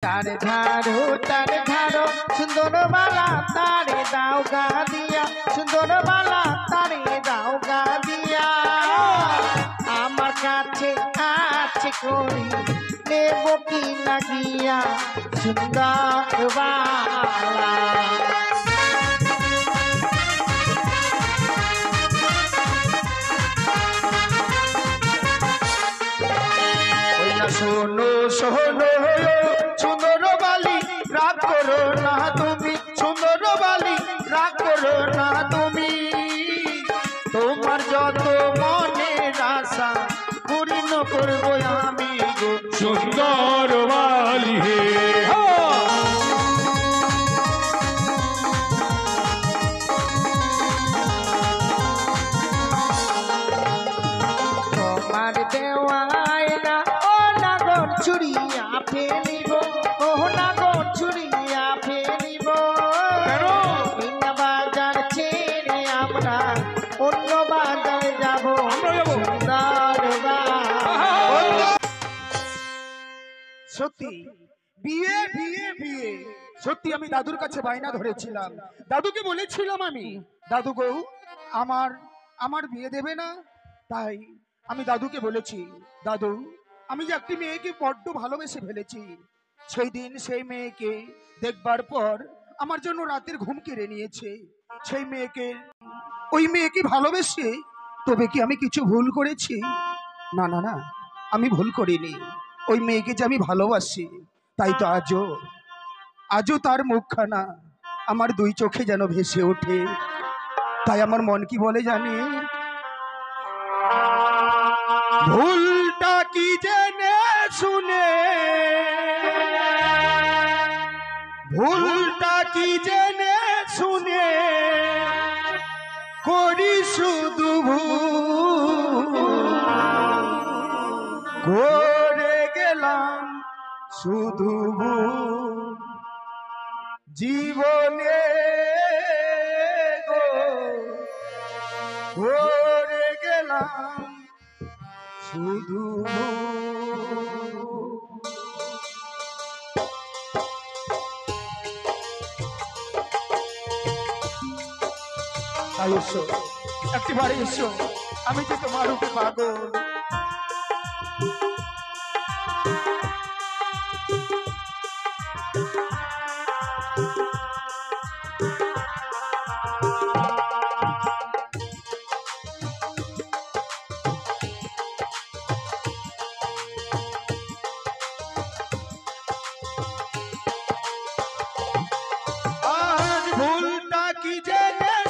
তার ধারো সুন্দর বালা তারে দাও গা দিয়া সুন্দর বালা তারে দাও গা দিয়া আমার কাছে আছে করি নেব কি না গিয়া সুন্দর বালা শোনো শোনো সুন্দর বালি রাগ করো না তুমি সুন্দর বালি রাগ করো না তুমি তোমার যত মনের আশা পূর্ণ করবো আমি গো সুন্দর বালি হে তোমার দেওয়া চুরিয়া ফেলিব ও নাগর চুরিয়া ফেলিব বিনা বাজার ছেড়ে আমরা অন্য বাজারে যাব সত্যি বিয়ে বিয়ে বিয়ে সত্যি আমি দাদুর কাছে বায়না ধরেছিলাম দাদুকে বলেছিলাম আমি দাদু গো আমার আমার বিয়ে দেবে না তাই আমি দাদুকে বলেছি দাদু আমি যে একটি মেয়েকে বড্ড ভালোবেসে ফেলেছি সেই দিন সেই মেয়েকে দেখবার পর আমার জন্য রাতের ঘুম কেড়ে নিয়েছে সেই মেয়েকে ওই মেয়েকে ভালোবেসে তবে কি আমি কিছু ভুল করেছি না না না আমি ভুল করিনি ওই মেয়েকে যে আমি ভালোবাসি তাই তো আজও তার মুখখানা আমার দুই চোখে যেন ভেসে ওঠে তাই আমার মন কি বলে জানি ভুলটা কি জেনে শুনে ভুলটা কি জেনে শুনে করি শুধু করে গেলাম শুধু জীবনে গো করে গেলাম শুধু এসো একটিবারে এসো আমি যে তোমার উপরে পাগল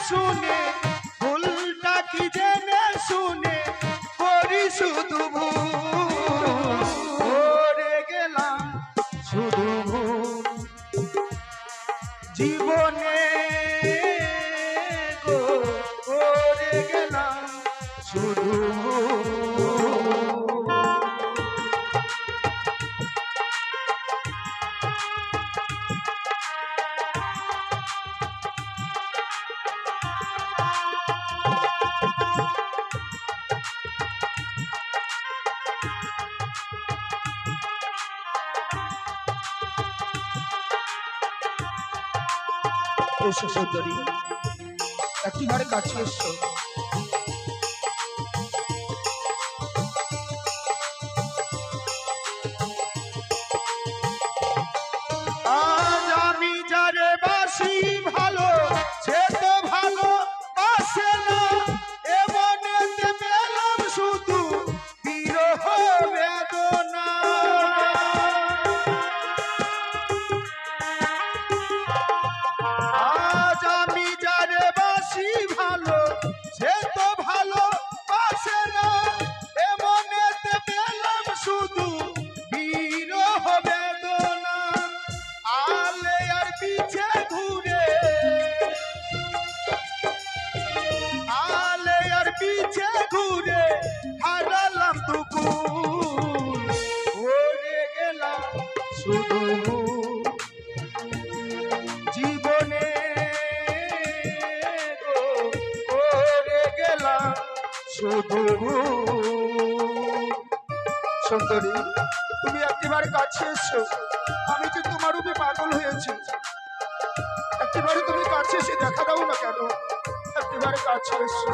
শুনে ভুলটা কি জেনে শুনে করি শুধু ভরে গেলাম শুধু জীবনে গো করে গেলাম শুধু এসো সুন্দরী একটিবারে কাছে এসো আজ আমি যারে বাসি ভালো সে তো ভালো বাসে না এমনেতে পেলাম শুধু বিরহ বেদনা জীবনে গো করে গেলাম শুধু সুন্দরী তুমি একেবারে কাছে এসো আমি যে পাগল হয়েছে। একেবারে তুমি কাছে এসে দেখা দাও না কেন? একেবারে কাছে এসো।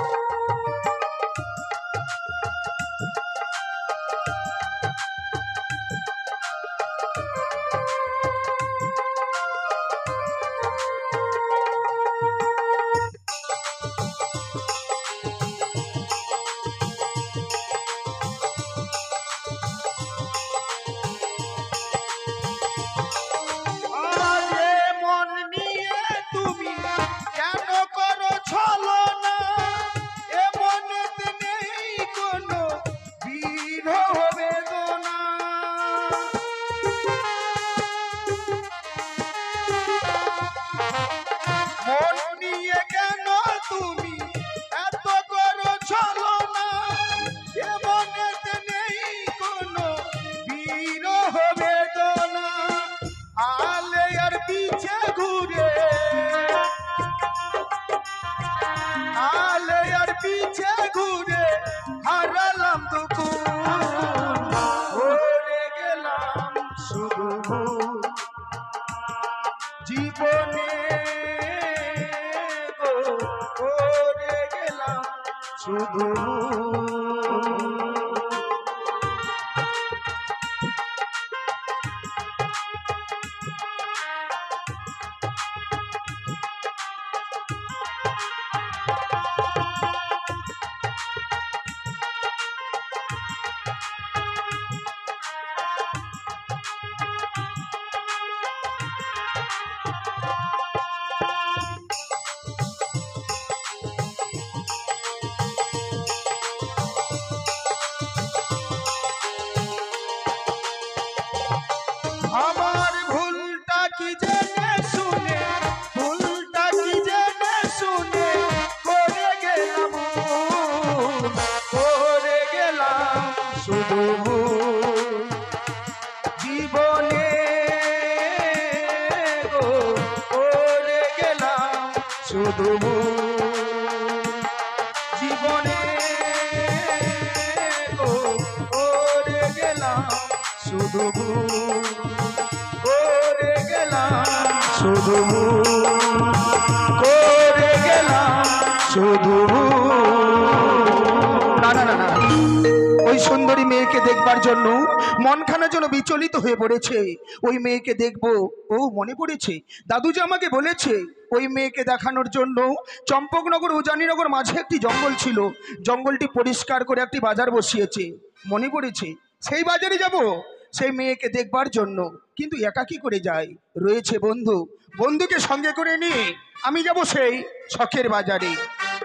আরে মন নিয়ে তুমি কেন করো ছলনা? এ মনেতে নেই কোনো বিরহ বেদনা। মন নিয়ে কেন তুমি এত করো ছলনা? এ মনেতে নেই কোনো বিরহ বেদনা। আলে আর পিছে ঘুরে, আলে আর পিছে ঘুরে হারালাম দুকুন। ভরে গেলাম শুধু জীবনে গো, ভরে গেলাম শুধু। আমার ভুলটা কি জেনে শুনে, ভুলটা কি জেনে শুনে করে গেলাম ভুল, করে গেলাম শুধু ভুল। জীবনে গো, করে গেলাম শুধু ভুল। জীবনে গো, করে গেলাম শুধু ভুল, করে গেলাম শুধু ভুল, করে গেলাম শুধু ভুল। না না না না, ওই সুন্দরী মেয়েকে দেখবার জন্য মনখানা যেন বিচলিত হয়ে পড়েছে। ওই মেয়েকে দেখবো, ও মনে পড়েছে দাদু যে আমাকে বলেছে ওই মেয়েকে দেখানোর জন্য চম্পকনগর উজানিনগর মাঝে একটি জঙ্গল ছিল, জঙ্গলটি পরিষ্কার করে একটি বাজার বসিয়েছে। মনে পড়েছে সেই বাজারে যাব সেই মেয়েকে দেখবার জন্য, কিন্তু একা কি করে যাই? রয়েছে বন্ধু, বন্ধুকে সঙ্গে করে নিয়ে আমি যাব সেই শখের বাজারে।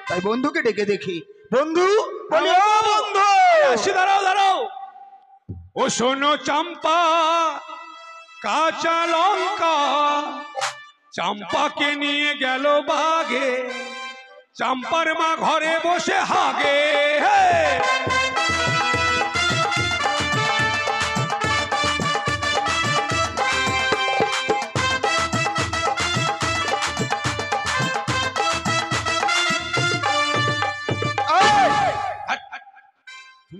তাই বন্ধুকে ডেকে দেখি। বন্ধু বলি, ও বন্ধু, আসি, দাঁড়াও দাঁড়াও। ও শোনো চম্পা, কাঁচা লঙ্কা চম্পাকে নিয়ে গেল বাগে, চম্পার মা ঘরে বসে হাগে।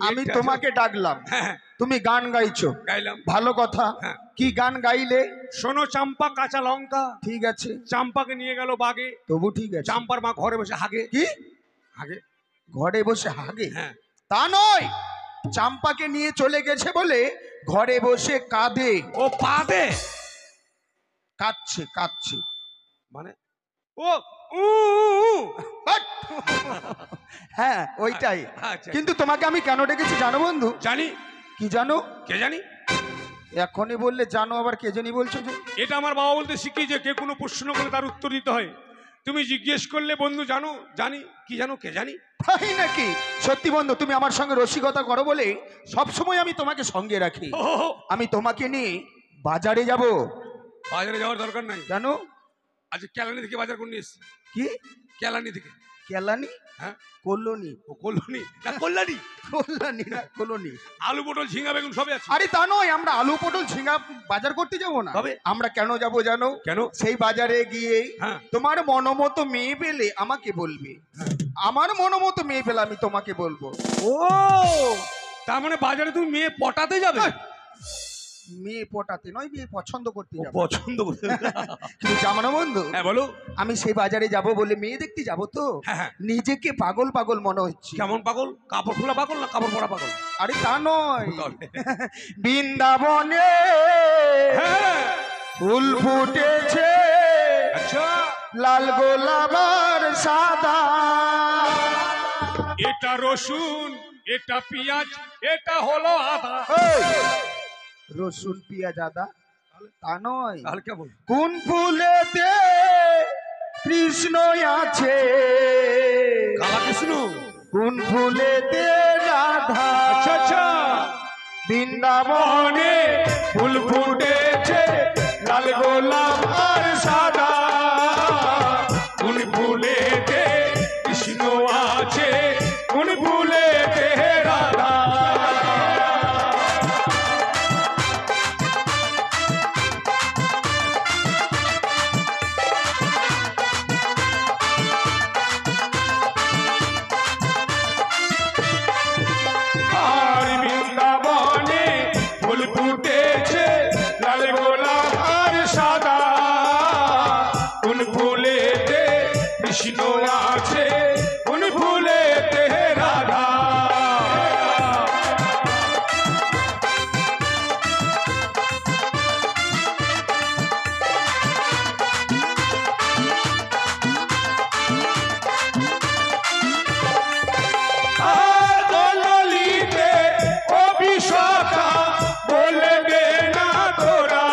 আমি তোমাকে ডাকলাম, হ্যাঁ, তুমি গান গাইছো, গাইলাম। ভালো কথা। হ্যাঁ। কি গান গাইলে? শোনো চম্পা, কাঁচা লঙ্কা ঠিক আছে, চম্পাকে নিয়ে গেল বাগে, তবু ঠিক আছে। চম্পার মা ঘরে বসে হাগে। কি হাগে? ঘরে বসে হাগে? হ্যাঁ। তা নয়, চাম্পাকে নিয়ে চলে গেছে বলে ঘরে বসে কাঁদে। ও পাদে কাঁদছে কাঁদছে মানে ও উ হাট! হ্যাঁ ওইটাই। আচ্ছা, কিন্তু তোমাকে আমি কেন ডেকেছি জানো বন্ধু? জানি। কি জানো? কে জানি? এখনই বললে জানো, আবার কে জানি বলছো যে? এটা আমার বাবা বলতে শিখিয়েছে, কে কোনো প্রশ্ন করলে তার উত্তর দিতে হয়। তুমি জিজ্ঞেস করলে বন্ধু জানো, জানি। কি জানো? কে জানি? তাই নাকি? সত্যি বন্ধু, তুমি আমার সঙ্গে রসিকতা করো বলে সবসময় আমি তোমাকে সঙ্গে রাখি। ও, আমি তোমাকে নিয়ে বাজারে যাব। বাজারে যাওয়ার দরকার নাই। কেন? আজ কেলানি থেকে বাজার করে নিয়ে এসছি। কি কেলানি থেকে? কেলানি? হ্যাঁ, কল্যাণী। ও কল্যাণী না কল্যাণী? কল্যাণী না কলোনি। আলু পটল ঝিঙ্গা বেগুন সবই আছে। আরে তা নয়, আমরা আলু পটল ঝিঙ্গা বাজার করতে যাব না। তবে? আমরা কেন যাব জানো? কেন? সেই বাজারে গিয়ে হ্যাঁ। তোমার মনোমতো মেয়ে পেলে আমাকে বলবে, আমার মনোমতো মেয়ে পেলে আমি তোমাকে বলবো। ও, তার মানে বাজারে তুমি মেয়ে পটাতে যাবে? মেয়ে পটাতে নয়, মেয়ে পছন্দ করতে যাবো। পছন্দ করে কিন্তু জানো না বন্ধু, হ্যাঁ বলো। আমি সেই বাজারে যাব বলে মেয়ে দেখতে যাব তো হ্যাঁ, হ্যাঁ। নিজেকে পাগল পাগল মনে হচ্ছে। কেমন পাগল? কাপড় খোলা পাগল না কাপড় পরা পাগল? আরে তা নয়, বৃন্দাবনে হ্যাঁ। ফুল ফুটেছে, আচ্ছা, লাল গোলাপ আর সাদা। এটা রসুন, এটা পেঁয়াজ, এটা হলো আদা। এই, রসুন পেঁয়াজ আদা তা নয়, তাহলে কেমন? কোন ফুলেতে কৃষ্ণ আছে, কালা কৃষ্ণ। কোন ফুলেতে রাধা। আচ্ছা আচ্ছা। বৃন্দাবনে ফুল ফুটেছে, লাল গোলাপ আর সাদা। কোন ফুলেতে কৃষ্ণ আছে, কোন ফুলেতে রাধা। আর বৃন্দাবনে ফুল ফুটেছে, লাল গোলাপ আর সাদা। কোন ফুলেতে কৃষ্ণ আছে, কোন ফুলেতে রাধা। আর দললিতে অভিশাখা বলবে না তোরা,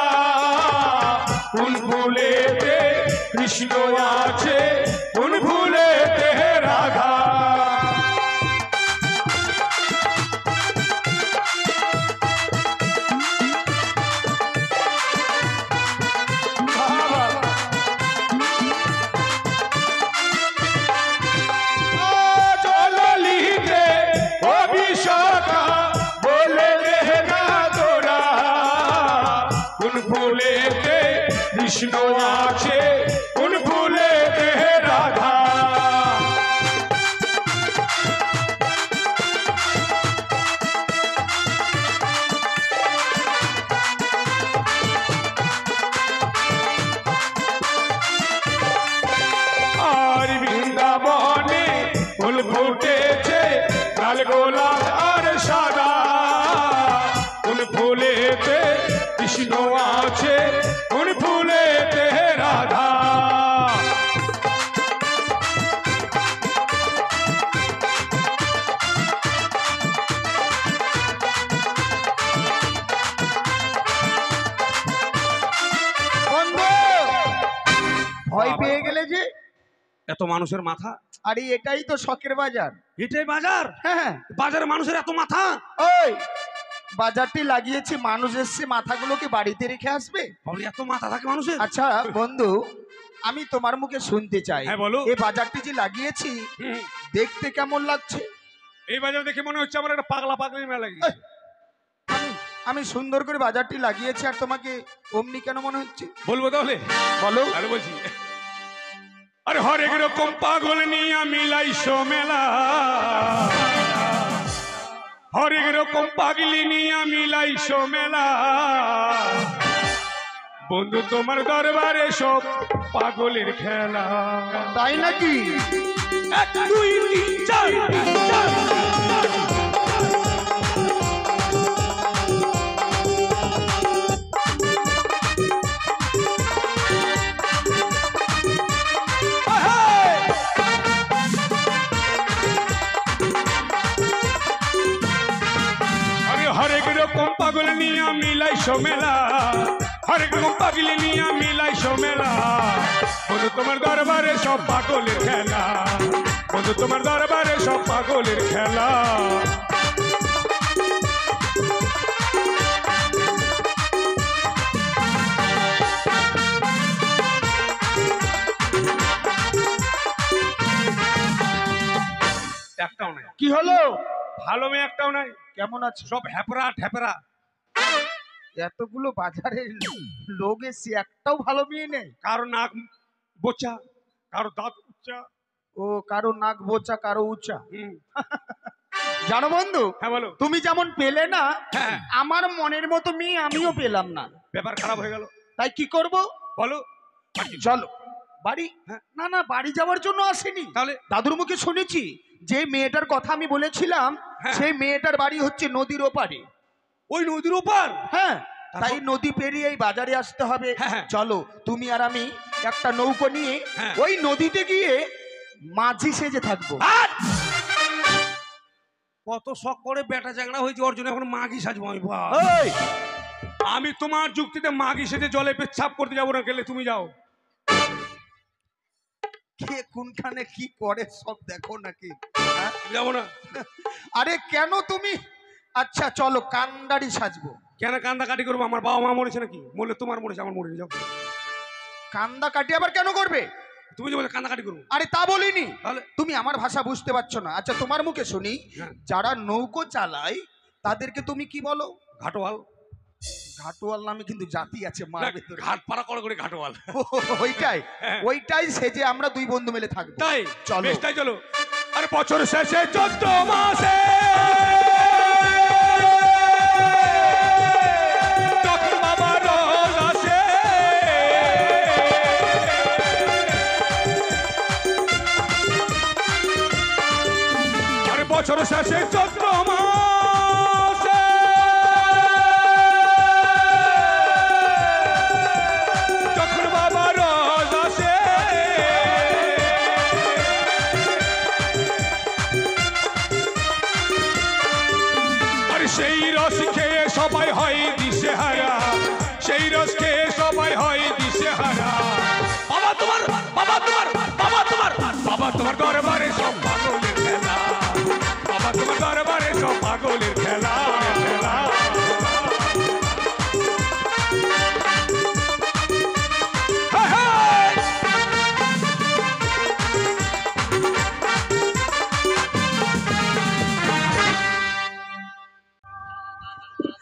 কোন ফুলেতে কৃষ্ণ আছে, কোন ফুলেতে রাধা। দললিতে অভিশাখা বলবে না তোরা, কোন ফুলেতে কৃষ্ণ আছে, কোন ফুলেতে রাধা। আর বৃন্দাবনে ফুল ফুটেছে, লাল গোলাপ আর সাদা। কোন ফুলেতে কৃষ্ণ আছে, কোন ফুলেতে রাধা। বন্ধু, ভয় পেয়ে গেলে যে? এত মানুষের মাথা, আরে এটাই তো শখের বাজার। এটাই বাজার? হ্যাঁ, বাজারে মানুষের এত মাথা? ওই বাজারটি লাগিয়েছি, মানুষ এসছে, মাথাগুলোকে বাড়িতে রেখে আসবে। বাবা, এত মাথা থাকে মানুষের? আচ্ছা বন্ধু, আমি তোমার মুখে শুনতে চাই, হ্যাঁ, বলো। এই বাজারটি যে লাগিয়েছি হুম। দেখতে কেমন লাগছে? এই বাজার দেখে মনে হচ্ছে আমার একটা পাগলা পাগলি মেলা লাগিয়েছে। আমি সুন্দর করে বাজারটি লাগিয়েছি আর তোমাকে অমনি কেন মনে হচ্ছে? বলবো তাহলে? বলো। তাহলে বলছি, আরে হরেক রকম পাগল নিয়ে মিলাইছো মেলা, হরেক রকম পাগলি নিয়ে মিলাইছো মেলা। বন্ধু তোমার দরবারে সব পাগলের খেলা। তাই নাকি? 1 2 3 4 হরেক রকম পাগল নিয়ে মিলাইছো মেলা, হরেক রকম পাগলি নিয়ে মিলাইছো মেলা। বন্ধু তোমার দরবারে সব পাগলের খেলা, বন্ধু তোমার দরবারে সব পাগলের খেলা। একটাও নাই। কি হলো? ভালো মেয়ে একটাও নাই। কেমন আছে? সব হ্যাপরা ঠ্যাপরা। এতগুলো বাজারে লোক এসে একটাও ভালো মেয়ে নেই? কারো নাক বোচা, কারো দাঁত উচ্চা। ও, কারো নাক বোচা, কারো উঁচা। জানো বন্ধু, হ্যাঁ বলো। তুমি যেমন পেলে না, হ্যাঁ। আমার মনের মতো মেয়ে আমিও পেলাম না। ব্যাপার খারাপ হয়ে গেল। তাই কি করব? বলো। চলো বাড়ি। হ্যাঁ। না না, বাড়ি যাওয়ার জন্য আসেনি। তাহলে? দাদুর মুখে শুনেছি যে মেয়েটার কথা আমি বলেছিলাম, হ্যাঁ। সেই মেয়েটার বাড়ি হচ্ছে নদীর ওপারে। ওই নদীর ওপার? হ্যাঁ, তারপর? তাই নদী পেরিয়ে এই বাজারে আসতে হবে। হ্যাঁ, হ্যাঁ। চলো তুমি আর আমি একটা নৌকো নিয়ে হ্যাঁ। ওই নদীতে গিয়ে মাঝি সেজে থাকবো। আর! কত শখ করে বেটা চ্যাংড়া হয়েছে, ওর জন্য এখন মাগি সাজবো আমি। বাহ! এই, আমি তোমার যুক্তিতে মাগি সেজে জলে পেচ্ছাপ করতে যাবো না, গেলে তুমি যাও। কে কোনখানে কি করে সব দেখো নাকি? হ্যাঁ? যাবো না। আরে কেন তুমি? আচ্ছা চলো কান্ডারি সাজবো। কেন কান্দা কাটি করবো? আমার বাবা মা মরেছে নাকি? মরলে তোমার মরেছে, আমার মরেছে, যাও। কান্দা কাটি আবার কেন করবে? তুমি যে বলে কান্দা কাটি করবো। আরে তা বলিনি। তাহলে? তুমি আমার ভাষা বুঝতে পারছো না। আচ্ছা তোমার মুখে শুনি, হ্যাঁ। যারা নৌকো চালায় তাদেরকে তুমি কি বলো? ঘাটোয়াল। ঘাটোয়াল নামে কিন্তু জাতি আছে মার না, ভেতরে। ঘাট পাড়া করে ঘাটোয়াল। ওইটাই হ্যাঁ। ওইটাই সেজে আমরা দুই বন্ধু মিলে থাকবো। তাই চলো। বেশ, তাই চলো। আরে বছর শেষে 14 মাসে তখন বাবা রোজ আসে। আরে বছর শেষে 14 মাসে যখন বাবা রোজ আসে, আরে সেই রস খেয়ে সবাই হয় দিশেহারা, সেই রস খেয়ে সবাই হয় দিশেহারা। বাবা তোমার, বাবা তোমার, বাবা তোমার, বাবা তোমার দরবারে সব পাগলের খেলা, বাবা তোমার দরবারে সব পাগলের খেলা, খেলা। হ্যাঁ, হ্যাঁ।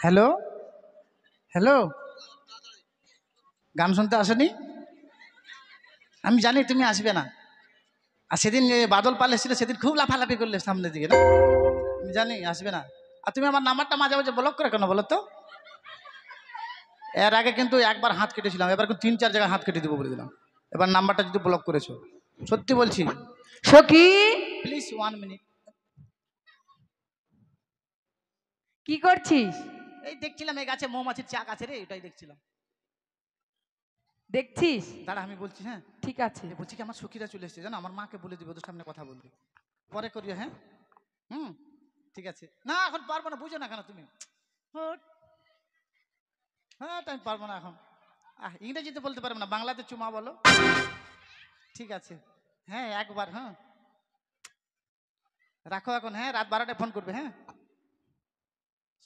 হ্যালো হ্যালো, গান শুনতে আসেনি? আমি জানি তুমি আসবে না। আর সেদিন বাদল পাল এসেছিল, সেদিন খুব লাফালাফি করলে সামনের দিকে, না? আমি জানি আসবে না। আর তুমি আমার নাম্বারটা মাঝে মাঝে ব্লক করে কেন বলো তো? এর আগে কিন্তু একবার হাত কেটেছিলাম, এবার কিন্তু 3-4 জায়গায় হাত কেটে দেবো বলে দিলাম। এবার নাম্বারটা যদি ব্লক করেছো, সত্যি বলছি। সখী, প্লিজ 1 মিনিট। কি করছিস? এই দেখছিলাম এই গাছে মৌমাছির চাক আছে রে, এটাই দেখছিলাম। দেখছিস? দাঁড়া আমি বলছি। হ্যাঁ ঠিক আছে। বলছি কি, আমার সখীরা চলে এসেছে জানো, আমার মাকে বলে দিবে, ওদের সামনে কথা বলবি, পরে করিও। হ্যাঁ ঠিক আছে। না এখন পারবো না, বুঝো না কেন তুমি? হ্যাঁ আমি পারবো না এখন। ইংরেজিতে বলতে পারবো না, বাংলাতে চুমা বলো। ঠিক আছে, হ্যাঁ একবার। হ্যাঁ রাখো এখন। হ্যাঁ রাত 12টায় ফোন করবে। হ্যাঁ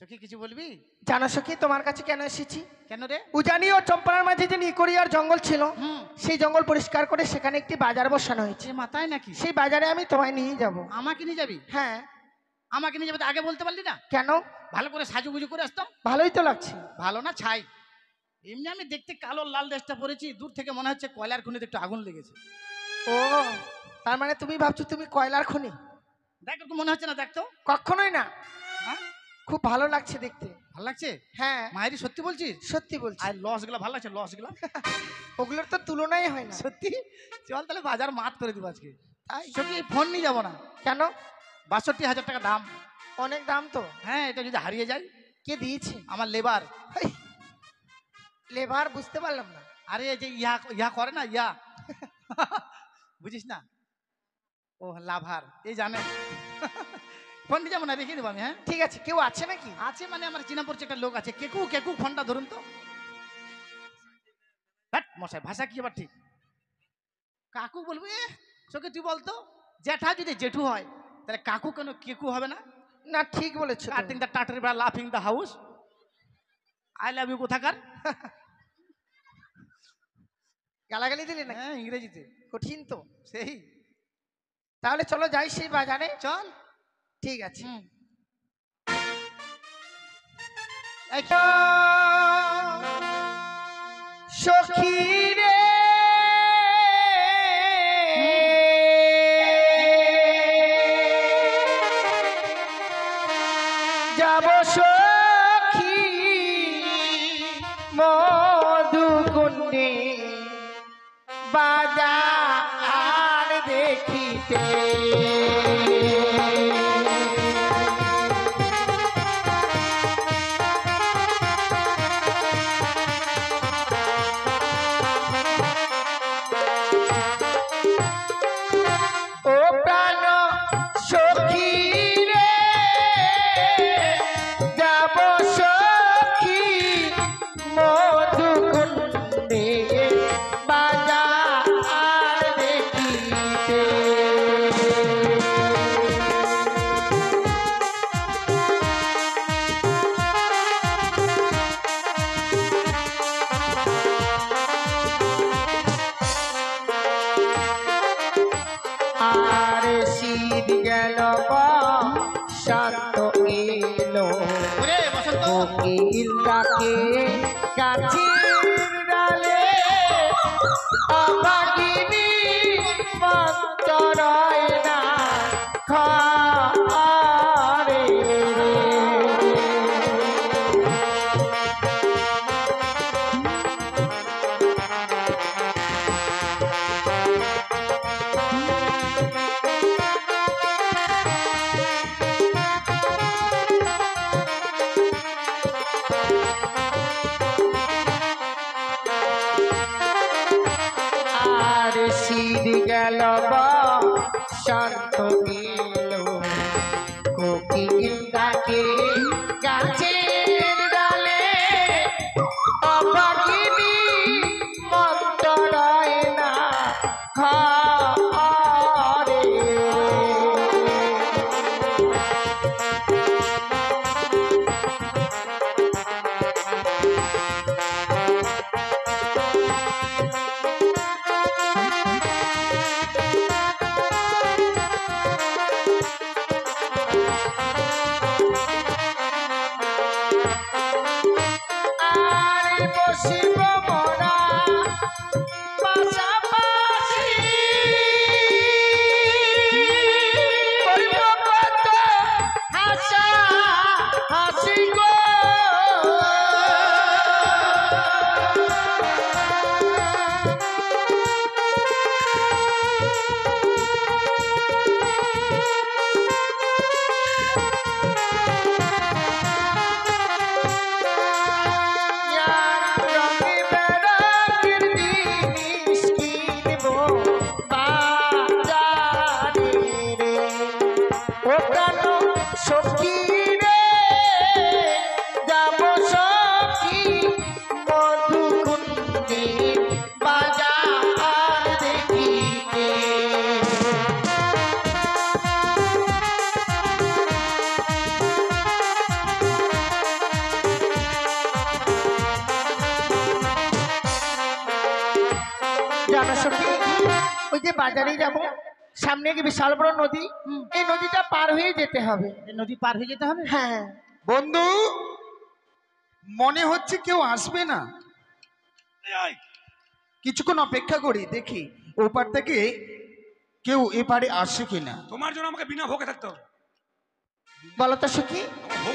সখী কিছু বলবি? জানো সখী তোমার কাছে কেন এসেছি? কেন রে? উজানি ও চম্পার মাঝে যে নিকড়িয়ার জঙ্গল ছিল, হুম সেই জঙ্গল পরিষ্কার করে সেখানে একটি বাজার বসানো হয়েছে। সে মাথায় নাকি? সেই বাজারে আমি তোমায় নিয়ে যাব। আমাকে নিয়ে যাবি? হ্যাঁ। আমাকে নিয়ে যাবে তো আগে বলতে পারলি না? কেন? ভালো করে সাজুগুজু করে আসতাম। ভালোই তো লাগছে। ভালো না ছাই? এমনি আমি দেখতে কালো লাল ড্রেসটা পরেছি, দূর থেকে মনে হচ্ছে কয়লার খুনিতে একটু আগুন লেগেছে। ও, তার মানে তুমি ভাবছো তুমি কয়লার খনি? দেখ একটু মনে হচ্ছে না? দেখতো। কখনোই না। হ্যাঁ খুব ভালো লাগছে দেখতে। ভালো লাগছে? হ্যাঁ মায়েরি সত্যি বলছিস? সত্যি বলছি। আর লস গুলা ভালো লাগছে? লস গুলা ওগুলোর তো তুলনাই হয় না। সত্যি? চল তাহলে বাজার মাত করে দিব আজকে। তাই? সত্যি ফোন নিয়ে যাবো না। কেন? ৬২,০০০ টাকা দাম। অনেক দাম তো। হ্যাঁ এটা যদি হারিয়ে যায়? কে দিয়েছে? আমার লেবার। লেবার বুঝতে পারলাম না। আরে এই যে ইয়া করে না, ইয়া বুঝিস না? ও লাভার, এই জানে। ফোন নিয়ে যাবো না, রেখে দেবো আমি। হ্যাঁ ঠিক আছে। কেউ আছে নাকি? আছে মানে আমার চেনা পরিচয় একটা লোক আছে। কেকু কেকু ফোনটা ধরুন তো। হ্যাঁ মশাই ভাষা কি আবার ঠিক? কাকু বলবি? চোখে তুই বলতো, জ্যাঠা যদি জেঠু হয় তাহলে কাকু কেন কেকু হবে না? না ঠিক বলেছো। কাটিং দ্য টাটারি বা লাফিং the house. I love you কোথাকার? গালাগালি দিলে না? হ্যাঁ ইংরেজিতে। কঠিন তো। সেই তাহলে চলো যাই সেই বাজারে। চল। ঠিক আছে। সখী রে বাজার দেখিতে ও প্রাণ সখী রে যাব সখী মধুকুণ্ডে বাজার দেখিতে আর শীত গেল শান্ত এলো ওরে বসন্ত কোকিল ডাকে গাছের ডালে অভাগিনী মন্তরায় না ঘরে আর শীত গেল শান্ত এলো কোকিল ডাকে গাছের ডালে অভাগিনী মন্তরায় না ঘরে আর বসিব মোরা পাশাপাশি করিব কত হাসা হাসি গো यार रंगे बेरंगीर जिनिस किनबो बाजारे रे ओ प्राण सखी रे जाबो सखी मधुकुণ্ডে বাজার দেখিতে জানো সখী ওই যে বাজারে যাব সামনে কি বিশাল বড় নদী এই নদীটা পার হয়ে যেতে হবে এই নদী পার হয়ে যেতে হবে হ্যাঁ বন্ধু মনে হচ্ছে কেউ আসবে না, কিছুক্ষণ অপেক্ষা করি দেখি ওপার থেকে কেউ এপারে আসে কিনা। তোমার জন্য আমাকে বিনা ভোগে থাকতে হবে। বলো তো সখী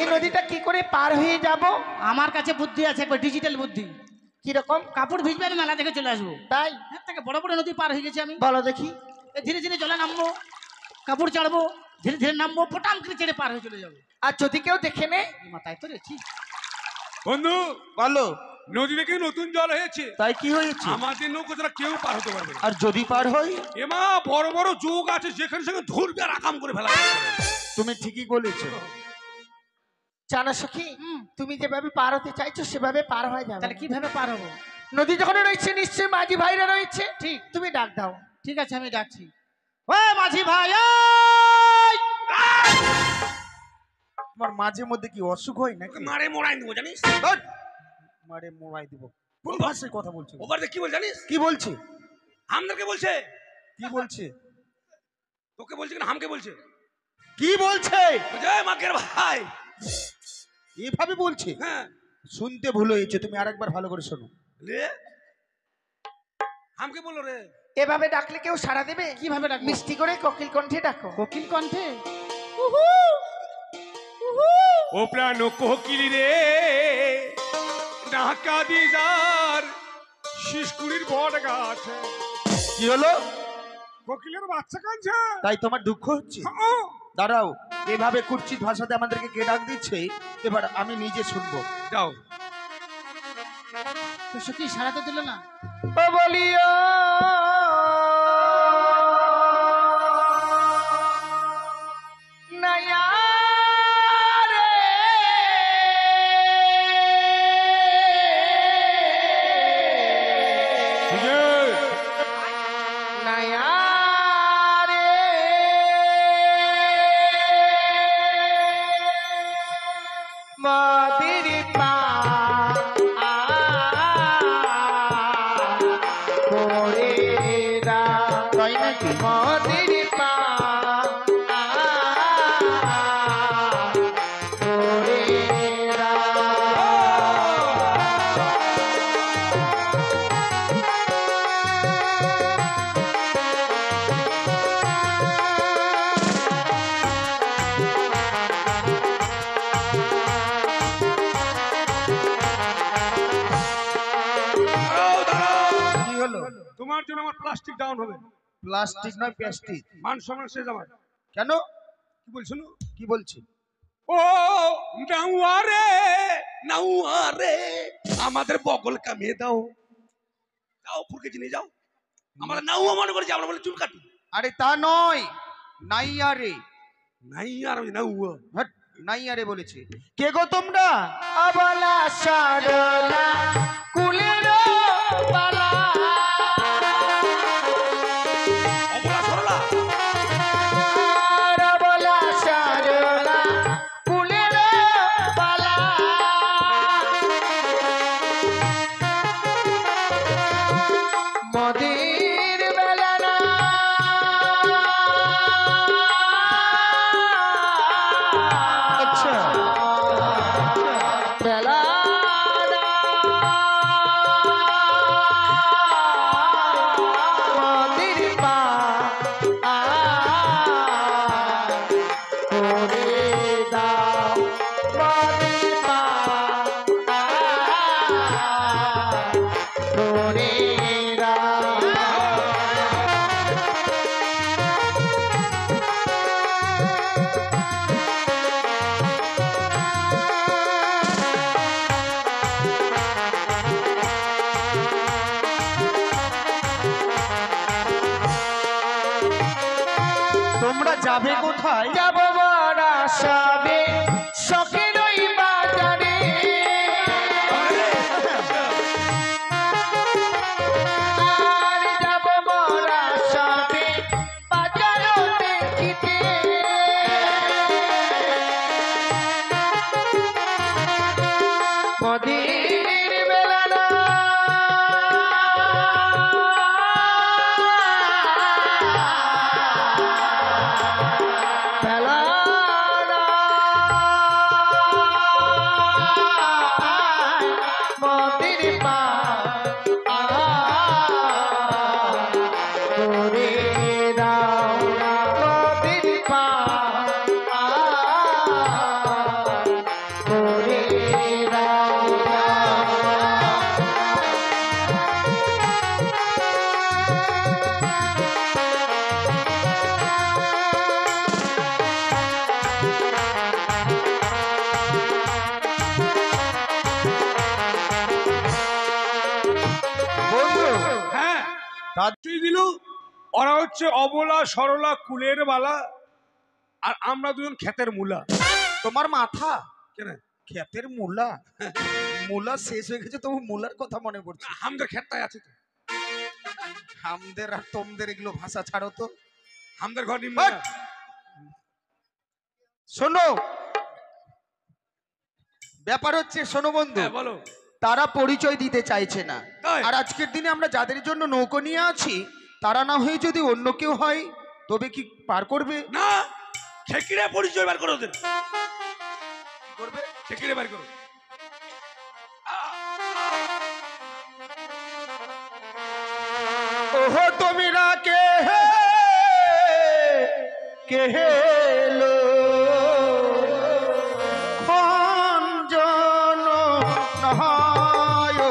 এই নদীটা কি করে পার হয়ে যাব? আমার কাছে বুদ্ধি আছে, একবার ডিজিটাল বুদ্ধি। কিরকম? কাপড় ভিজবে না, মেলা দেখে চলে আসবো। তাই এর থেকে বড় বড় নদী পার হয়ে গেছি আমি। বলো দেখি। এ ধীরে ধীরে জলে নামবো, কাপড় চড়বো, ধীরে ধীরে নামবো, ফটাম করে চেড়ে পার হয়ে চলে যাবো। আর যদি কেউ দেখে নে? মাথায় তো রেছি। বন্ধু বলো। নদী থেকে নতুন জল হয়েছে, তাই কি হয়েছে? আমাদের নৌকো ছাড়া কেউ পার হতে পারবে না। আর যদি পার হই? এমা বড় বড় যোগ আছে যেখানে সেখানে ধরবে আর আকাম করে ফেলা যাবে। তুমি ঠিকই বলেছো। জানো সখী তুমি যেভাবে পার হতে চাইছো সেভাবে পার হয়ে যাবে। তাহলে কিভাবে পার হবো? নদী যখন রয়েছে নিশ্চয়ই মাঝি ভাইরা রয়েছে, ঠিক। তুমি ডাক দাও। ঠিক আছে আমি ডাকছি। ও মাঝি ভাই, ওই! তোমার মাঝে মধ্যে কি অসুখ হয় নাকি? মারে মোড়াই দেবো জানিস। ধুর, মারে মোড়াই দিব। কোন ভাষায় কথা বলছো? ওবার কি বল জানিস? কি বলছে? আমাদেরকে বলছে। কি বলছে? তোকে বলছে না হামকে বলছে? কি বলছে? জয় মাকের ভাই এভাবে বলছে? হ্যাঁ শুনতে ভুল হয়েছে, তুমি আরেকবার ভালো করে শোনো। রে হামকে বললো রে। এভাবে ডাকলে কেউ সাড়া দেবে? কিভাবে ডাকবো? মিষ্টি করে কোকিল কণ্ঠে ডাকো। কোকিল কণ্ঠে? ও প্রাণ কোকিল রে, ঢাকা দিদার শিশকুড়ির বট গাছ। কি হলো? কোকিলের বাচ্চা কাঁদছে। তাই তোমার দুঃখ হচ্ছে? হ্যাঁ। দাঁড়াও, এভাবে কুৎসিত ভাষাতে আমাদেরকে কে ডাক দিচ্ছে, এবার আমি নিজে শুনবো। যাও। তো সখী সারা তো দিল না। ও বলিও নয়া রে নয়া রে মদির পা তাই নাকি? মদির পা কি হলো? তোমার জন্য আমার প্লাস্টিক ডাউন হবে। প্লাস্টিক নয়, প্লাস্টিক। মান সম্মান শেষ আমার। কেন? কি বলছিল? কি বলছি? ও নাউয়ারে নাউয়ারে আমাদের বগল কামিয়ে দাও। যাও ফুরকে চিনে যাও। আমরা নাউয়া মনে করেছি, আমরা বলে চুল কাটি। আরে তা নয়, নাইয়ারে। নাই আর ওই নাউয়া। হট, নাইয়ারে বলেছি। কে গো তোমরা? অবলা সরলা কুলের পালা অবলা সরলা অবলা সরলা কুলের পালা মদির বেলা না আচ্ছা, বেলা মদির পা করে দাও মদির পা করে দাও তোমরা যাবে কোথায়? যাব বড়া সবে শখের ওই বাজারে আর যাব বড়া সবে বাজারও দেখিতে মদির বেলা না বেলা না মদির পা করে দাও মদির পা করে দাও বন্ধু, হ্যাঁ তুই দিল। ওরা হচ্ছে অবলা সরলা কুলের বালা, আর আমরা দুজন ক্ষেতের মূলা। তোমার মাথা কেন? ক্ষেতের মূলা? মূলা শেষ হয়ে গেছে, তবু মূলার কথা মনে পড়ছে। আমাদের ক্ষেতটাই আছে তো। হামদের আর তোমদের এগুলো ভাষা ছাড়ো তো। আমাদের ঘর নিম্ন। হট! শোনো, ব্যাপার হচ্ছে, শোনো বন্ধু, হ্যাঁ বলো। তারা পরিচয় দিতে চাইছে না। তাই? আর আজকের দিনে আমরা যাদের জন্য নৌকো নিয়ে আছি, তারা না হয়ে যদি অন্য কেউ হয়, তবে কি পার করবে? না, খেকিরে পরিচয় বার করো ওদের। কি করবে? খেকিরে বার করো। ওহো তোমরা কে হেলো খঞ্জন নয়নে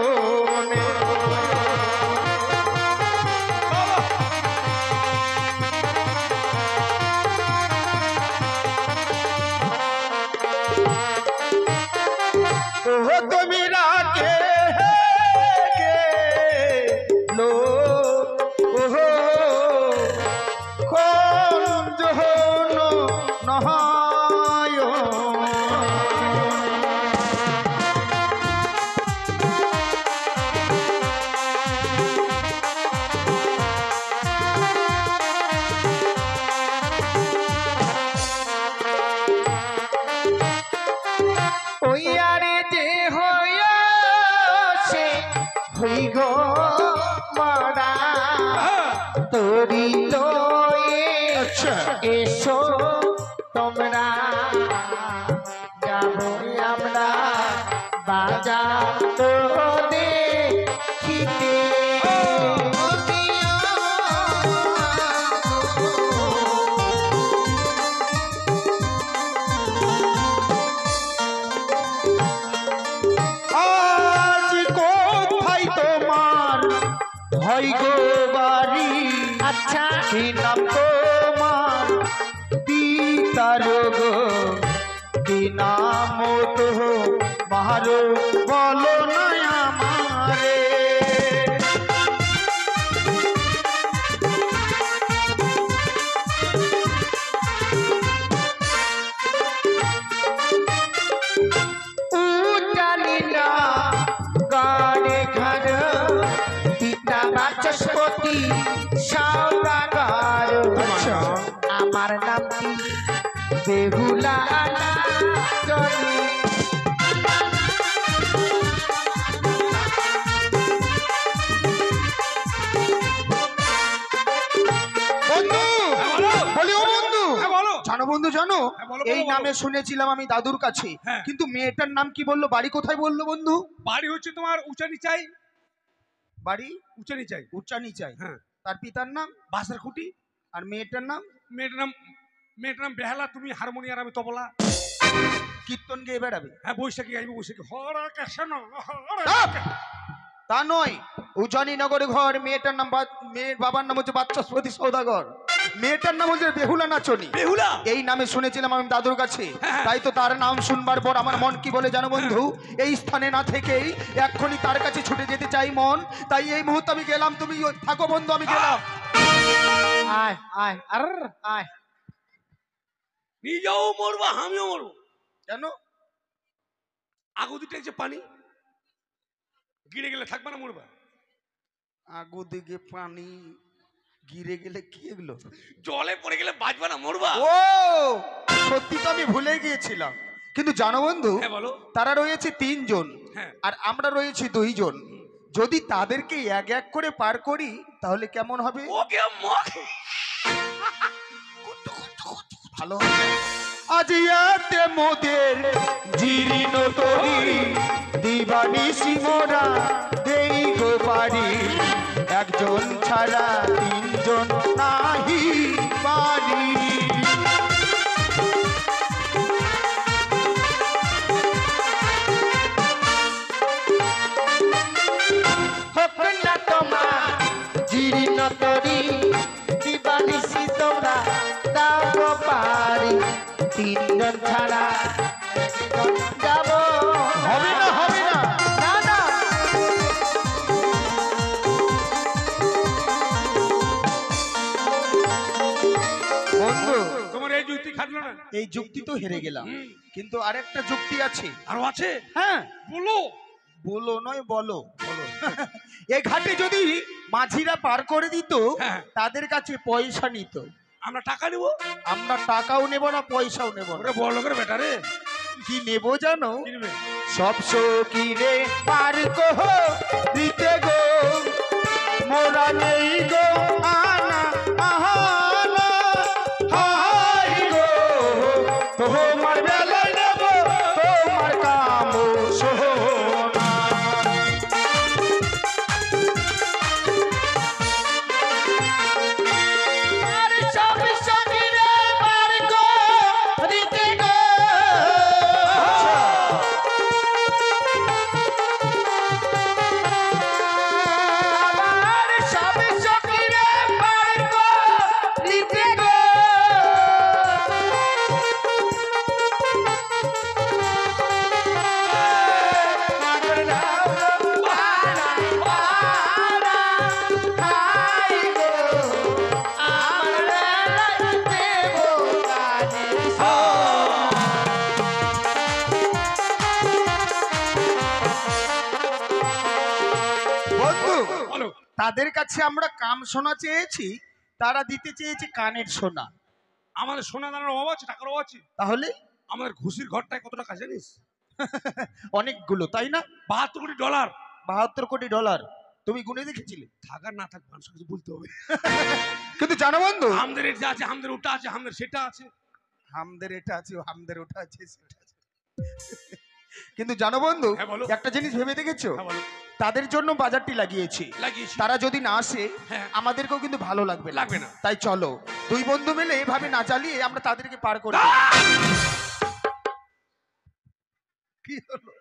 তরিত আচ্ছা এসো তোমরা যাবো আমরা বাজার তো দেখিতে আজ কোথায় তোমার হয় গো বাড়ি আচ্ছা কি নাম তোমার পিতার গো কি নাম তো মারো বলো না আমারে উজানিলা গানে ঘর পিতা বাচস্পতি সৌদাগর আচ্ছা আমার নাম কি বেহুলা জনি বন্ধু বলি ও বন্ধু হ্যাঁ, বলো। জানো বন্ধু জানো হ্যাঁ, বলো, এই বলো, নামে বলো। শুনেছিলাম আমি দাদুর কাছে হ্যাঁ। কিন্তু মেয়েটার নাম কি বললো বাড়ি কোথায় বললো বন্ধু বাড়ি হচ্ছে তোমার উচানি চাই, বাড়ি উচানি চাই। উচ্চানি চাই হ্যাঁ, তার পিতার নাম বাসার খুঁটি। আর মেয়েটার নাম মেয়েটার নাম বেহালা, তুমি হারমোনিয়ার, আমি তবলা। কীর্তন গেয়ে বেড়াবে হ্যাঁ, বৈশাখী গাইবে, বৈশাখী হরে কৃষ্ণ হরে চাপ! কৃষ্ণ। তা নয় উজানি নগরে ঘর মেয়েটার নাম মেয়ের বাবার নাম হচ্ছে বাচস্পতি সৌদাগর মেয়েটার নাম হচ্ছে বেহুলা নাচনি বেহুলা। এই নামে শুনেছিলাম আমি দাদুর কাছে হ্যাঁ। তাই তো তার নাম শুনবার পর আমার মন কি বলে জানো বন্ধু এই স্থানে না থেকেই এক্ষুনি তার কাছে ছুটে যেতে চাই মন তাই এই মুহূর্তে আমি গেলাম তুমি থাকো বন্ধু আমি গেলাম আয় আয় আর আয়। নিজেও মরবো, আমিও মরবো। কেন আগু দুটো যে পানি গিরে গেলে থাকবে না, মরবা। আগু দিকে পানি গিরে গেলে কি এগুলো জলে পড়ে গেলে বাঁচবে না, মরবা। ও সত্যি তো আমি ভুলে গিয়েছিলাম কিন্তু জানো বন্ধু হ্যাঁ, বলো। তারা রয়েছে 3 জন হ্যাঁ। আর আমরা রয়েছি 2 জন যদি তাদেরকে এক এক করে পার করি তাহলে কেমন হবে ওকে মগ ভালো হবে আজ ইয়াতে মোদের জিরিন তরি দিবানি সিমরা দেই গো পারি একজন ছাড়া 3 জন নাহি পারি হোক না তোমার জিরিন তরি দিবানিসি তোমরা দাও পারি 3 জন ছাড়া একজন যাব হবে না হবে না না না বন্ধু তোমার এই যুক্তি খাটলো না। এই যুক্তি তো হেরে গেলাম কিন্তু আরেকটা যুক্তি আছে আরো আছে, হ্যাঁ বলো। বলো নয় বলো এই ঘাটে যদি মাঝিরা পার করে দিত হ্যাঁ। তাদের কাছে পয়সা নিত আমরা টাকা নেবো। আমরা টাকাও নেব না পয়সাও নেব না ওরে বড় লোকের বেটা রে, কি নেব জানো কিনবে। সব সকিরে পার কহ দিতে গো মোরা নেই গো আনা আহানা হাই গো তোমার বেলা নেব তোমার কাম সোনা আর সব সঙ্গীরে পার করিতে গো আমার সব সঙ্গীরে পার করিতে গো আমার নাম পারা পারা হাই গো আমার বেলায় দেব গানের বন্ধু বলো। তাদের কাছে আমরা কাম সোনা চেয়েছি তারা দিতে চেয়েছে কানের সোনা আমাদের সোনা দানার অভাব আছে, টাকার অভাব আছে। তাহলে আমাদের ঘুষির ঘরটায় কত টাকা জানিস? অনেকগুলো তাই না 72 কোটি ডলার। 72 কোটি ডলার তুমি গুনে দেখেছিলে? থাকার না থাক মানুষ কিছু বলতে হবে। কিন্তু জানো বন্ধু, আমাদের এটা আছে, আমাদের ওটা আছে, আমাদের সেটা আছে। আমাদের এটা আছে, আমাদের ওটা আছে, সেটা আছে। কিন্তু জানো বন্ধু, হ্যাঁ, বলো। একটা জিনিস ভেবে দেখেছো? হ্যাঁ, বলো। তাদের জন্য বাজারটি লাগিয়েছি। লাগিয়েছি। তারা যদি না আসে হ্যাঁ। আমাদেরকেও কিন্তু ভালো লাগবে না। লাগবে না। তাই চলো দুই বন্ধু মিলে এভাবে না চালিয়ে আমরা তাদেরকে পার করি। কি হলো?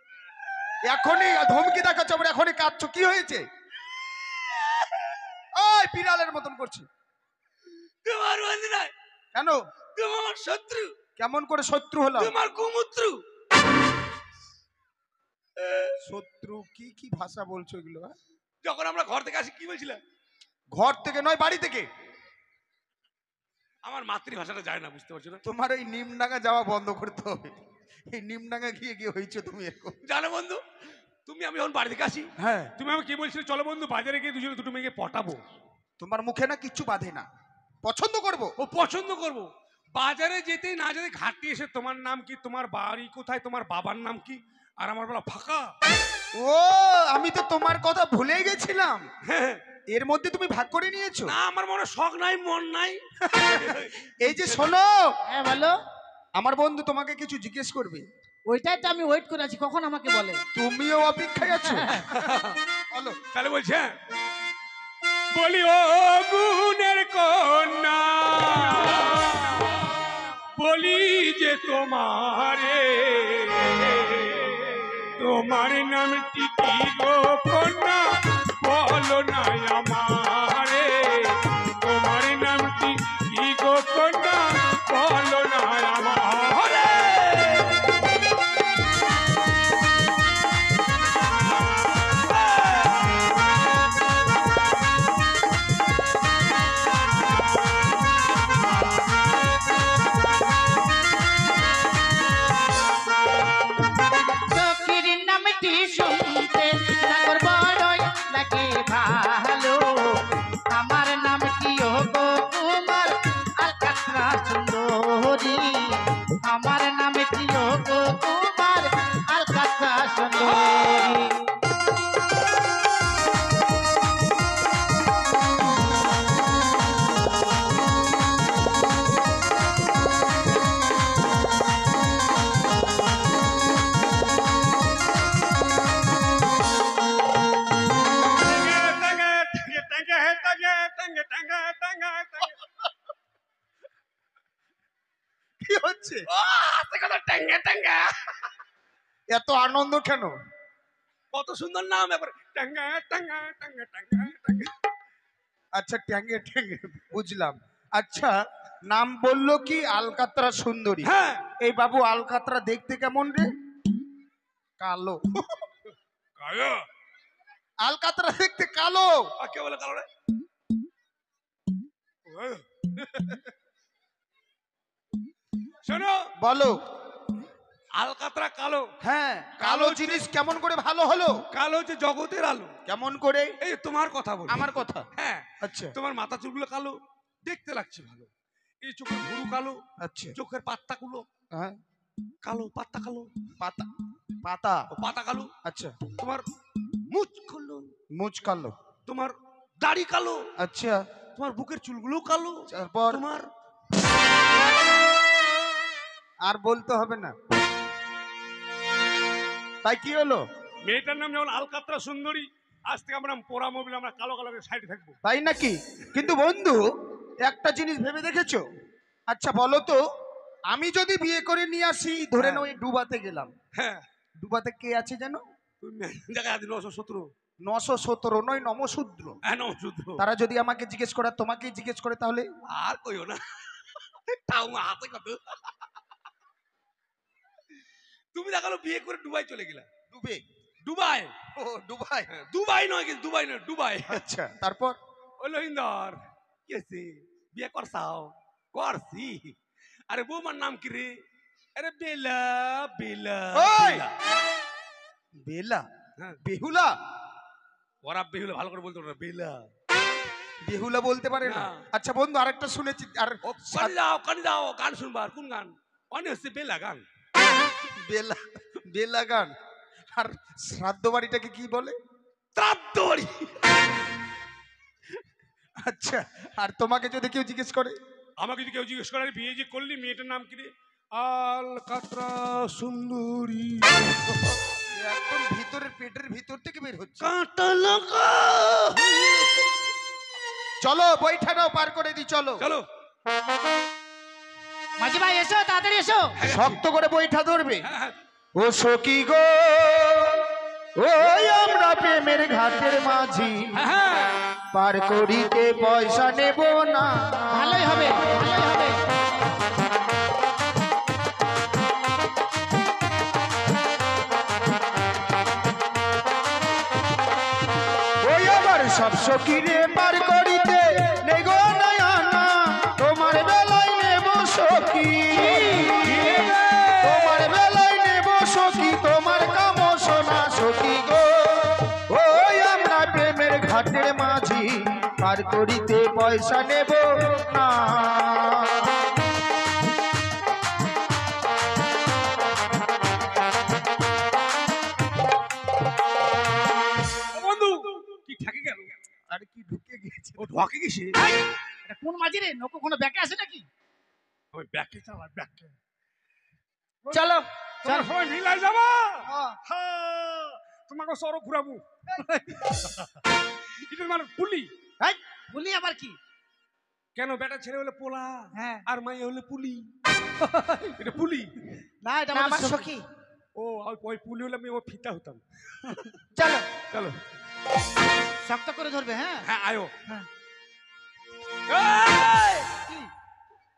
এখনই ধমকি দেখাচ্ছ, আমরা এখনই কাঁদছো, কি হয়েছে? ওই বিড়ালের মতন করছি তোমার বন্ধু নয়, কেন? তুমি আমার শত্রু। কেমন করে শত্রু হলাম? তোমার কুমুত্রু। শত্রু কি কি ভাষা বলছো এগুলো? হ্যাঁ? যখন আমরা ঘর থেকে আসি কি বলছিলাম? ঘর থেকে নয়, বাড়ি থেকে। আমার মাতৃভাষাটা যায় না, বুঝতে পারছো না? তোমার এই নিমডাঙ্গা যাওয়া বন্ধ করতে হবে। এই নিমডাঙ্গা গিয়ে গিয়ে হয়েছে তুমি এরকম। জানো বন্ধু, তুমি আমি যখন বাড়ি থেকে আসি, হ্যাঁ, তুমি আমাকে কি বলছিলে? চলো বন্ধু বাজারে গিয়ে দুজনে দুটো মেয়েকে পটাবো। তোমার মুখে না কিচ্ছু বাঁধে না, পছন্দ করব। ও পছন্দ করব। বাজারে যেতে না যেতে ঘাটতি এসে তোমার নাম কি, তোমার বাড়ি কোথায়, তোমার বাবার নাম কি, আর আমার বলা ফাঁকা। ও, আমি তো তোমার কথা ভুলেই গেছিলাম। হ্যাঁ, এর মধ্যে তুমি ভাগ করে নিয়েছো। না আমার মনে শখ নাই, মন নাই। এই যে শোনো, হ্যাঁ বলো। আমার বন্ধু তোমাকে কিছু জিজ্ঞেস করবে। ওইটাই তো আমি ওয়েট করে আছি, কখন আমাকে বলে। তুমিও অপেক্ষায় আছো? বলো। তাহলে বলছে, বলি ও গুণের কন্যা, বলি যে তোমারে, তোমার নামটি কি গো কন্যা, বলো না আমারে, তোমার নামটি কি গো কন্যা, বলো না আমারে। চোখের নামটি শুনতে নাগর বড়ই লাগে ভালো, আমার নামটি ও গো কুমার আলকাতরা সুন্দরী, আমার নামটি ও গো কুমার আলকাতরা সুন্দরী। কি হচ্ছে? এত আনন্দ কেন? কত সুন্দর নাম, এবার টাঙ্গা টাঙ্গা টাঙ্গা টাঙ্গা টাঙ্গা। আচ্ছা, ট্যাঙ্গে ট্যাঙ্গে বুঝলাম। আচ্ছা, নাম বললো কি আলকাতরা সুন্দরী? হ্যাঁ। এই বাবু আলকাতরা দেখতে কেমন রে? কালো। কালো? আলকাতরা দেখতে কালো। আর কে বলে কালো রে? শোনো, বলো। আলকাতরা কালো। হ্যাঁ, কালো কালো জিনিস কেমন করে ভালো হলো? কালো হচ্ছে জগতের আলো। কেমন করে? এই তোমার কথা বল, আমার কথা? হ্যাঁ। আচ্ছা তোমার মাথা চুলগুলো কালো, দেখতে লাগছে ভালো। এই চোখের ভুরু কালো, আচ্ছা। চোখের পাত্তাগুলো হ্যাঁ, কালো, পাত্তা কালো, পাতা পাতা। ও পাতা কালো। আচ্ছা, তোমার মুখ কালো, মুচ কালো। তোমার দাড়ি কালো, আচ্ছা, তোমার বুকের চুলগুলো কালো, তারপর? তোমার আর বলতে হবে না। তাই কি হলো? মেয়েটার নাম যেমন আলকাতরা সুন্দরী, আজ থেকে আমরা পোড়া মোবিল, আমরা কালো কালো সাইডে থাকবো। তাই নাকি? কিন্তু বন্ধু, একটা জিনিস ভেবে দেখেছো? আচ্ছা বলো তো, আমি যদি বিয়ে করে নিয়ে আসি, ধরে নাও এই ডুবাতে গেলাম, হ্যাঁ, ডুবাতে কে আছে জানো? তুমি জায়গায় আদি 917। 917 নয়, নমশূদ্র। হ্যাঁ, নমশূদ্র। তারা যদি আমাকে জিজ্ঞেস করে, তোমাকেই জিজ্ঞেস করে, তাহলে আর কইও না, তাও মা হাতে কত। তুমি দেখালো বিয়ে করে দুবাই চলে গেলা। ডুবে? দুবাই? ও ডুবাই। হ্যাঁ, দুবাই নয় কিন্তু, দুবাই নয়, দুবাই। আচ্ছা, তারপর? ও লোহিন্দর, কি হয়েছে? বিয়ে করছাও? করছি। আরে বৌমার নাম কি রে? আরে বেলা বেলা ওই! বেলা। বেলা? হ্যাঁ। বেহুলা? ওরা বেহুলা ভালো করে বলতো না, বেলা। বেহুলা বলতে পারে না? না। আচ্ছা বন্ধু, আরেকটা শুনেছি। আর ও কানে যাও গান শুনবার। কোন গান? অনেক হচ্ছে বেলা গান। বেলা, বেলা গান। আর শ্রাদ্ধ বাড়িটাকে কি বলে? ত্রাদ্দড়ি। আচ্ছা, আর তোমাকে যদি কেউ জিজ্ঞেস করে? আমাকে যদি কেউ জিজ্ঞেস করে বিয়ে যে করলি মেয়েটার নাম কি রে, আল কাতরা সুন্দরী। একদম ভিতরের পেটের ভিতর থেকে বের হচ্ছে। কাঁটা লাগা। চলো বৈঠাটাও পার করে দিই, চলো। চলো। মাঝি ভাই এসো, তাড়াতাড়ি এসো। শক্ত করে বৈঠা ধরবে। হ্যাঁ, হ্যাঁ। ও সখী গো, ওই আমরা প্রেমের ঘাটের মাঝি, হ্যাঁ, পার করিতে পয়সা নেব না। ভালোই হবে, ভালোই হবে। ওই আবার সব সখীরে পার করিতে নেগো নয়না, তোমার বেলায় নেব সখী, তোমার বেলায় নেব সখী, তোমার কাম সোনা সখী গো। ওই আমরা প্রেমের ঘাটের মাঝি, পার করিতে পয়সা নেব না। ও বন্ধু কি ঠাকে গেল? আর কি ঢুকে গেছে? ও ঢকে গেছে। এটা কোন মাঝি রে? নৌকো কোনো ব্যাকে আছে নাকি? ওই ব্যাকে চালা, ব্যাকে। চলো চল সবাই মিলাই যাবা। হ্যাঁ। হ্যাঁ, তোমাকে সরো ঘুরাবো। এটা মানে পুলি। এই, বলি আবার কি? কেন বেটা ছেলে হলে পোলা, হ্যাঁ। আর মাইয়া হলে পুলি। এটা পুলি। না, এটা না, আমাদের আমার সখী। সখী। ও ওই পুলি হলে আমি ও ফিতা হতাম। চলো চলো। শক্ত করে ধরবে, হ্যাঁ? হ্যাঁ আয়ো। হ্যাঁ। এই! কি?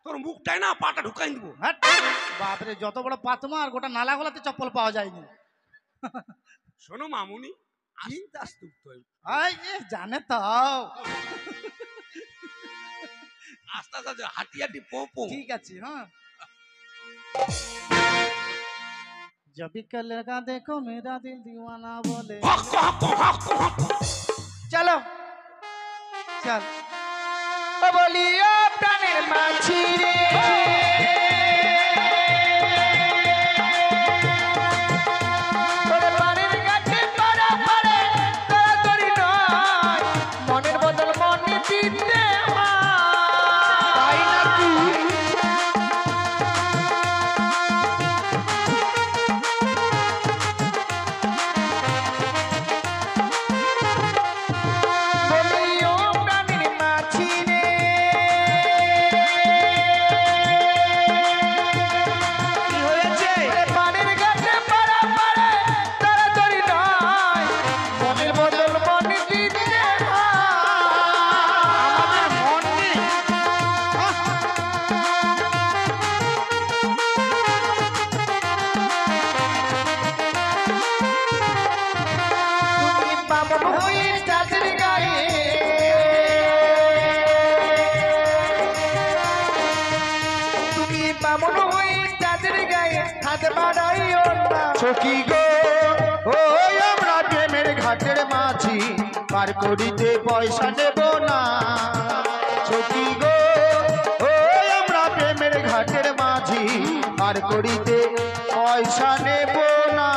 তোর মুখটাই না পাটা ঢুকাই দিব। হাট! বাপরে, যত বড় পাতমা, আর গোটা নালা গোলাতে চপ্পল পাওয়া যায়নি। শোনো মামুনি, আস্তে আস্তে উঠতে হয়। এই যে জানে তো। আস্তে আস্তে হাঁটি হাঁটি পো পো। ঠিক আছে, হ্যাঁ। जब कल का देखो मेरा दिल दीवाना बोले। হক হক হক হক। চলো चल ও বলি ও প্রাণের মাঝি রে, ওরে পানির ঘাটে পাড়া পাড়ে তাড়াতাড়ি নয়, মনের বদল মনে দিতে হয়। তাই নাকি? বলি ও প্রাণের মাঝি রে, কি হয়েছে? পানির ঘাটে পাড়া পাড়ে তাড়াতাড়ি নয়, মনের বদল মনে দিতে হয়। আমাদের মন নেই। তুমি বামন হয়ে চাঁদের গায়ে, তুমি বামন হয়ে চাঁদের গায়ে হাত বাড়াইও না। সখী গো, ওই আমরা প্রেমের ঘাটের মাঝি, পার করিতে পয়সা নেব না। সখী গো, ওই আমরা প্রেমের ঘাটের মাঝি, পার করিতে পয়সা নেব না।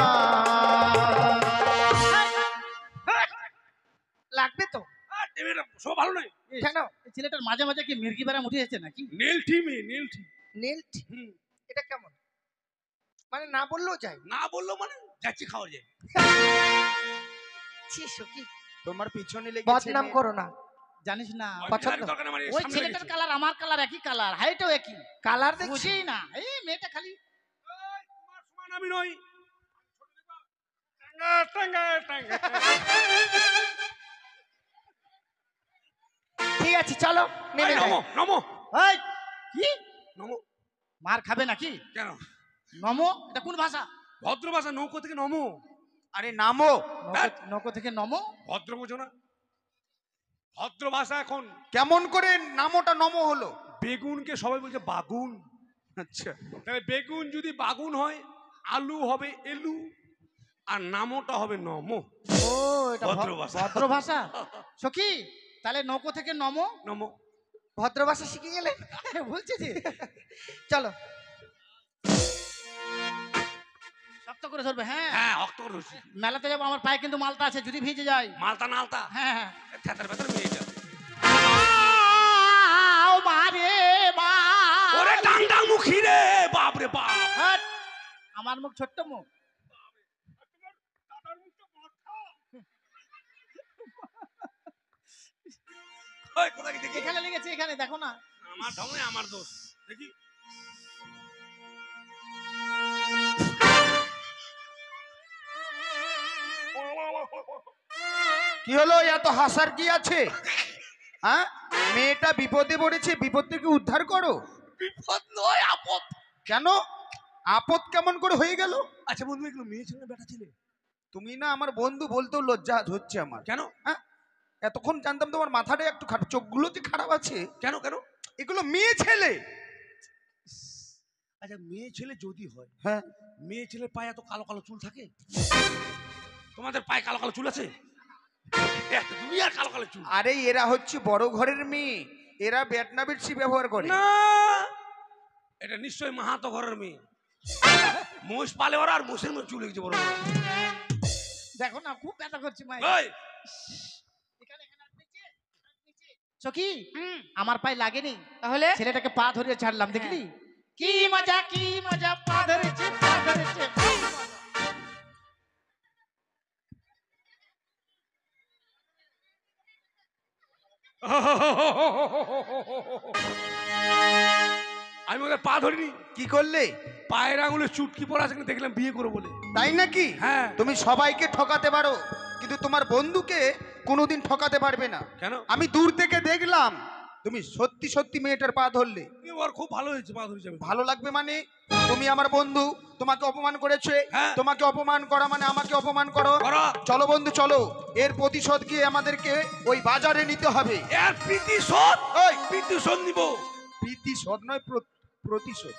লাগবে তো? সব ভালো নয়। কেন? এই ছেলেটার মাঝে মাঝে কি মির্গি বেড়া উঠে যাচ্ছে নাকি? নীলঠি মেয়ে, নীলঠি। নীল হুম। এটা কেমন? মানে না বললেও যায়? না বললো মানে যাচ্ছি খাওয়া যায়। ছি সখী, তোমার পিছনে লেগে বদনাম করো না। জানিস না, ওই পছন্দ। বিহারি দরকার আমার এই ওই সামনে ছেলেটার লেগেছে। কালার আমার কালার একই কালার, হাইটও একই। কালার দেখছি। বুঝি না, এই মেয়েটা খালি এই, তোমার সমান আমি নই। টাঙ্গা, টাঙ্গা, টাঙ্গা। ঠিক আছে চলো নেমে এই, যাই। নমো, নমো, এই কি নমো। মার খাবে নাকি? কেন? নমো, এটা কোন ভাষা? ভদ্র ভাষা, নৌকো থেকে নমো। আরে নামো। নৌকো থেকে নমো? ভদ্র বোঝো না? ভদ্র ভাষা এখন। কেমন করে নামোটা নমো হলো? বেগুনকে সবাই বলছে বাগুন। আচ্ছা, তাহলে বেগুন যদি বাগুন হয়, আলু হবে এলু, আর নামোটা হবে নমো। ও, এটা ভদ্র ভাষা। ভদ্র ভাষা। সখী, তাহলে নৌকো থেকে নমো। নমো। ভদ্র ভাষা শিখে গেলে? বলছে যে চলো। শক্ত করে ধরবে। হ্যাঁ হ্যাঁ অক্ত রশি। মেলাতে যাবো, আমার পায়ে কিন্তু মালটা আছে, যদি ভিজে যায়। মালতা নালতা হ্যাঁ হ্যাঁ। থেতার ভেতর মেয়ে যাবে। মারে মা। ওরে ডাং ডাং মুখী রে, বাপ রে বাপ। হাট, আমার মুখ ছোট্ট মুখ। ওই কোথায় কি দেখি? এখানে লেগেছে, এখানে দেখো না। আমার ঢঙে আমার দোষ দেখি। কি হলো, এত হাসার কি আছে? হ্যাঁ, মেয়েটা বিপদে পড়েছে, বিপদ থেকে উদ্ধার করো। বিপদ নয় আপদ। কেন আপদ কেমন করে হয়ে গেল? আচ্ছা বন্ধু, এগুলো মেয়ে ছেলে না বেটা ছেলে? তুমি না আমার বন্ধু, বলতেও লজ্জা হচ্ছে আমার। কেন? হ্যাঁ, এতক্ষণ জানতাম তোমার মাথাটা একটু খারাপ, চোখগুলো যে খারাপ আছে। কেন কেন? এগুলো মেয়ে ছেলে। আচ্ছা মেয়ে ছেলে যদি হয়, হ্যাঁ, মেয়ে ছেলের পায়ে এত কালো কালো চুল থাকে? তোমাদের পায়ে কালো কালো চুল আছে? তুমি আর কালো কালো চুল। আরে এরা হচ্ছে বড় ঘরের মেয়ে, এরা ব্যাটনা বেটসি ব্যবহার করে না, এটা নিশ্চয়ই মাহাতো ঘরের মেয়ে। মোষ পালে ওরা, আর মোষের মধ্যে চুল হয়েছে বড় বড়। দেখো না, খুব ব্যথা করছে মায়ের। ওই, এখানে, এখানে, আর নিচে, আর নিচে। সখী, আমার পায়ে লাগেনি, তাহলে ছেলেটাকে পা ধরিয়ে ছাড়লাম, দেখলি? কি মজা, কি মজা, পা ধরেছে, পা ধরেছে। কি মজা। আমি ওদের পা ধরিনি। কি করলে? পায়ের আঙুলে চুটকি পড়া আছে, দেখলাম বিয়ে করে বলে। তাই নাকি? হ্যাঁ। তুমি সবাইকে ঠকাতে পারো, কিন্তু তোমার বন্ধুকে কোনোদিন ঠকাতে পারবে না। কেন? আমি দূর থেকে দেখলাম, তুমি সত্যি সত্যি মেয়েটার পা ধরলে। ওর খুব ভালো হয়েছে, পা ধরেছে। ভালো লাগবে মানে? তুমি আমার বন্ধু, তোমাকে অপমান করেছে। হ্যাঁ। তোমাকে অপমান করা মানে আমাকে অপমান করো। করো। চলো বন্ধু চলো, এর প্রতিশোধ গিয়ে আমাদেরকে ওই বাজারে নিতে হবে। এর প্রতিশোধ? ওই প্রতিশোধ নিব। প্রতিশোধ নয়, প্রতিশোধ।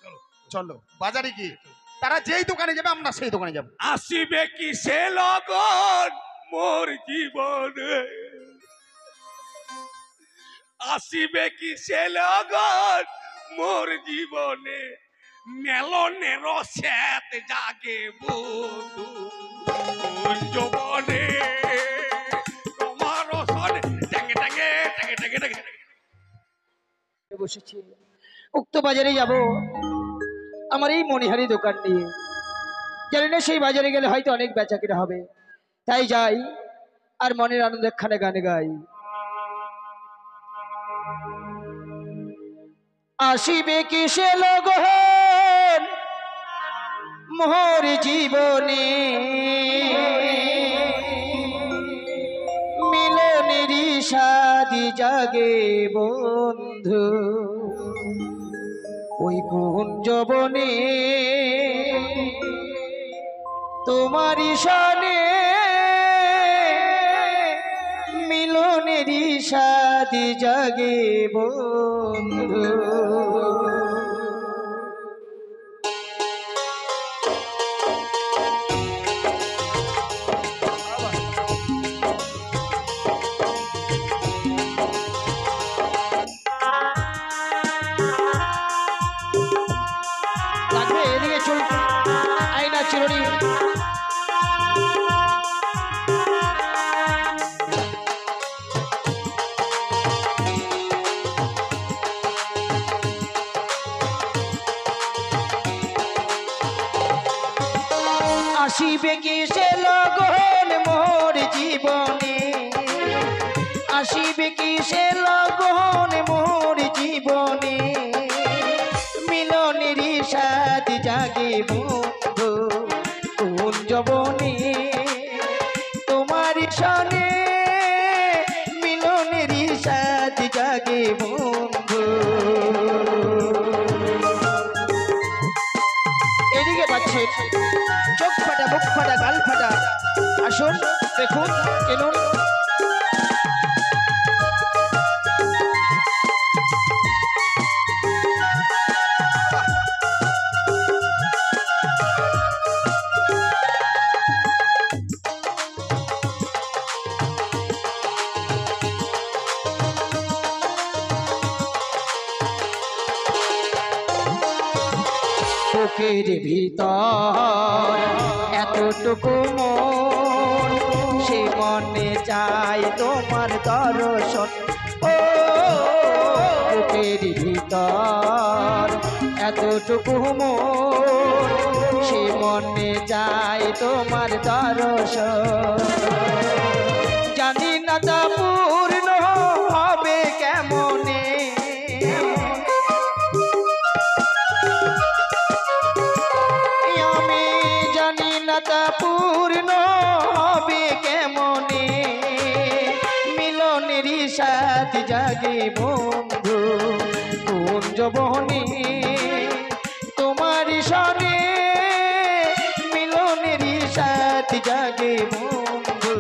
চলো চলো বাজারে গিয়ে, তারা যেই দোকানে যাবে আমরা সেই দোকানে যাব। আসিবে কি সে লগন মোর জীবনে, আসিবে কি সে লগন মোর জীবনে, মেলনের শ্বেত জাগে বন্ধু যৌবনে, তোমার সনে টাঙ্গে টাঙ্গে টাঙ্গে টাঙ্গে টাঙ্গে। বসেছি, উক্ত বাজারে যাব আমার এই মণিহারি দোকান নিয়ে। জানি না সেই বাজারে গেলে হয়তো অনেক বেচাকেনা হবে, তাই যাই আর মনের আনন্দ একখানে গানে গাই। আসিবে কিসে লগন মোর জীবনে, মিলনেরই সাদি জাগে বন্ধু ওই কুঞ্জবনে, তোমারই সনে মিলনেরই সাদি জাগে বন্ধু। লাগবে এদিকে চল, আয়না চিরুনি। আসিবে কি সে লগন মোর জীবনে, আসিবে কি সে লগন মোর জীবনে, মিলনেরই সাথী জাগে বন্ধু কুঞ্জবনে, তোমার সনে মিলনেরই সাথী জাগে বন্ধু। এদিকে পাচ্ছে চোখ ফাটা, মুখ ফাটা, গাল ফাটা, আসুন দেখুন কেনুন। বুকের ভিতর এতটুকু মন, সে মনে চাই তোমার দর্শন। ও বুকের ভিতর এতটুকু মন, সে মনে চাই তোমার দর্শন। জানি না তা পূর্ণ হবে কেমনে, আমি জানি না তা পূর্ণ হবে কেমনে, মিলনেরই সাথ জাগে বন্ধু কোন যবনে, তোমার সনে মিলনেরই সাথ জাগে বন্ধু।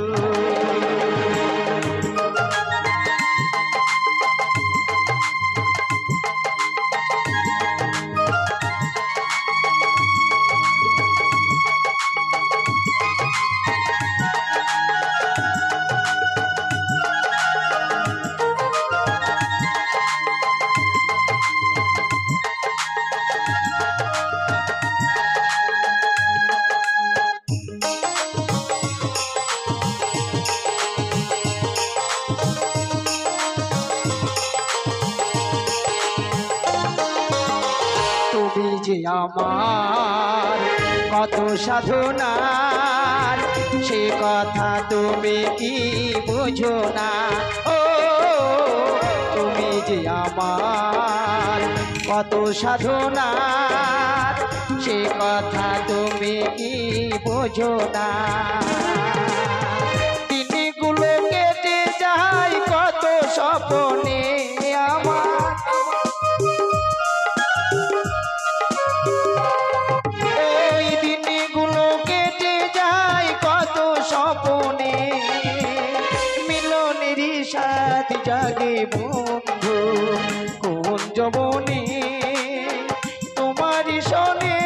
তুমি যে আমার কত সাধনার, সে কথা তুমি কি বুঝো না। ও তুমি যে আমার কত সাধনার, সে কথা তুমি কি বুঝো না। দিনগুলো কেটে যায় কত স্বপ্নে আমার, ওই দিনগুলো কেটে যায় কত স্বপ্নে, মিলনেরই সাথ জাগে বন্ধু কোন যবনে, তোমারই সনে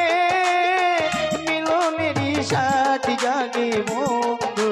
মিলনেরই সাথ জাগে বন্ধু।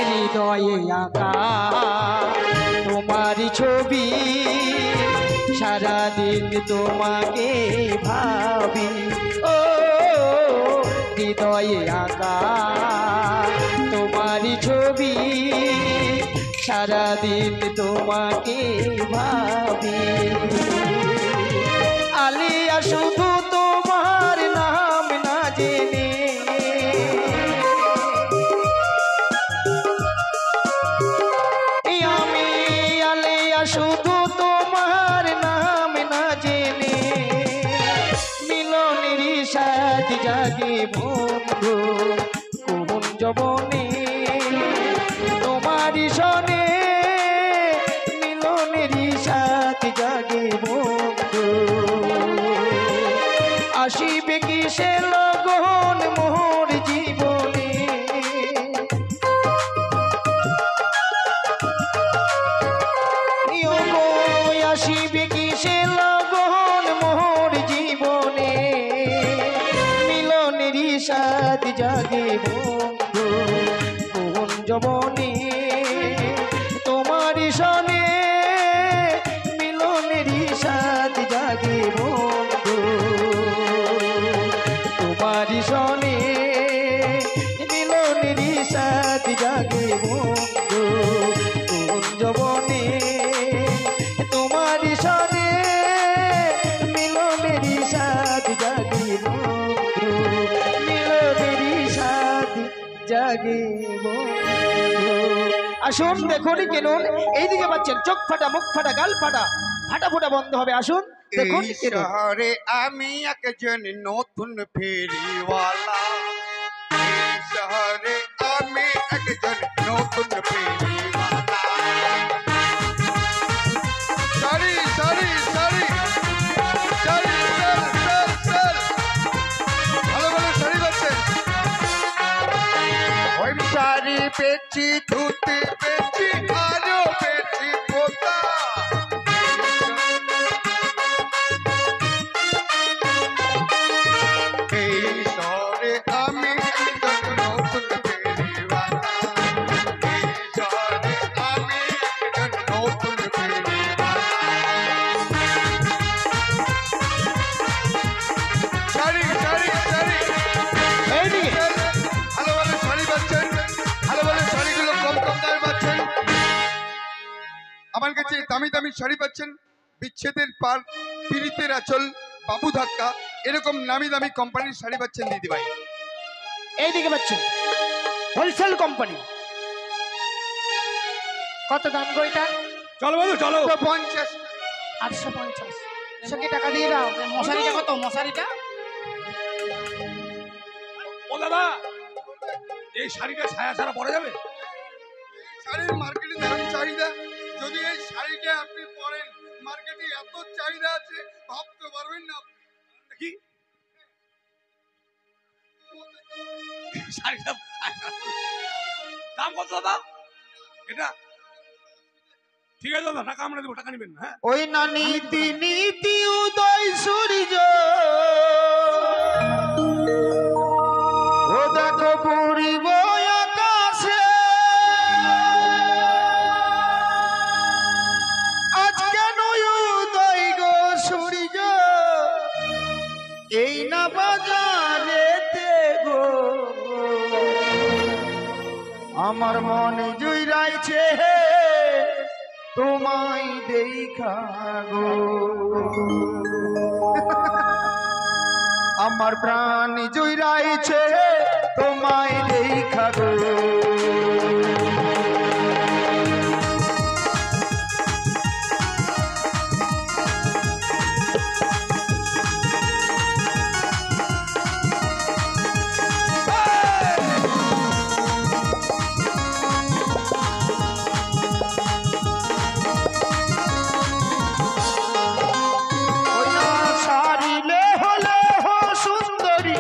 হৃদয়ে আঁকা তোমার ছবি, সারাদিন তোমাকে ভাবি। ও হৃদয়ে আঁকা তোমার ছবি, সারাদিন তোমাকে ভাবি। আলিয়া শুধু তোমার নাম না জেনে, আমি আলিয়া শুধু তোমার নাম না জেনে, মিলনেরই সাথ জাগে বন্ধু কোন যবনে, তোমারই সনে মিলনেরই সাথ জাগে বন্ধু। আসিবে কি সে লগন মোর জীবনে, আসিবে কি সে লগন মোর জীবনে, মিলনেরই সাথ জাগে বন্ধু কোন যবনে, তোমারই সনে মিলনেরই সাথ জাগে বন্ধু, তোমারই সনে মিলনেরই সাথ জাগে বন্ধু কোন যবনে, তোমারই সনে মিলনেরই সাথ জাগে বন্ধু, মিলনেরই সাথ জাগে বন্ধু। আসুন দেখুন কেনুন, এইদিকে পাচ্ছেন চোখ ফাটা মুখ ফাটা গাল ফাটা, ফাটা ফোটা বন্ধ হবে। আসুন দেখুন এই কেনুন। শহরে আমি একজন নতুন ফেরিওয়ালা, এই শহরে আমি একজন নতুন ফেরিওয়ালা। সরি সরি সরি পেয়েছি ধুতি পেয়েছি আরো পেয়েছি পোতা এই শহরে আমি একজন নতুন ফেরিওয়ালা এই শহরে আমি একজন নতুন ফেরিওয়ালা শাড়ি শাড়ি শাড়ি এইদিকে ভালো ভালো শাড়ি পাচ্ছেন ভালো ভালো শাড়িগুলো কম কম দামে পাচ্ছেন আমার কাছে দামি দামি শাড়ি পাচ্ছেন বিচ্ছেদের পার পীড়িতের আঁচল বাবু ধাক্কা এরকম নামি দামি কোম্পানির শাড়ি পাচ্ছেন দিদি ভাই এইদিকে পাচ্ছেন হোলসেল কোম্পানি। কত দাম গো এটা? চলো বন্ধু চলো 50 850। সখী টাকা দিয়ে দাও। মশারিটা কত মশারিটা? ও দাদা এই শাড়িটা ছায়া ছাড়া পরে যাবে? শাড়ির মার্কেটে দারুণ চাহিদা যদি এই শাড়িটা আপনি পরেন মার্কেটে এত চাহিদা আছে ভাবতে পারবেন না দেখি শাড়িটা দাম কত দাদা এটা? ঠিক আছে দাদা টাকা আমরা দেবো, টাকা নেবেন না। হ্যাঁ ওই না নীতি নীতি উদয় সূর্য ও দেখো পূর্ব আকাশে আজ কেন উদয় গো সূর্য এই না বাজারেতে গো আমার মনে জুইরাইছে তোমায় দেখা গো আমার প্রাণ জুইরাইছে তোমায় দেখা গো ওই না সারিলে হলে হো সুন্দরী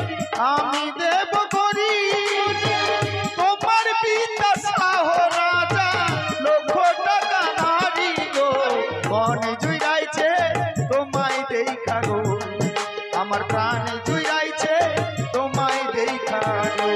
আমি দেব করি তোমার পিতা সাহ রাজা লক্ষ টাকা নারী গো মনে জুইরাইছে তোমায় দেখা গো আমার প্রাণ জুইরাইছে তোমায় দেখা গো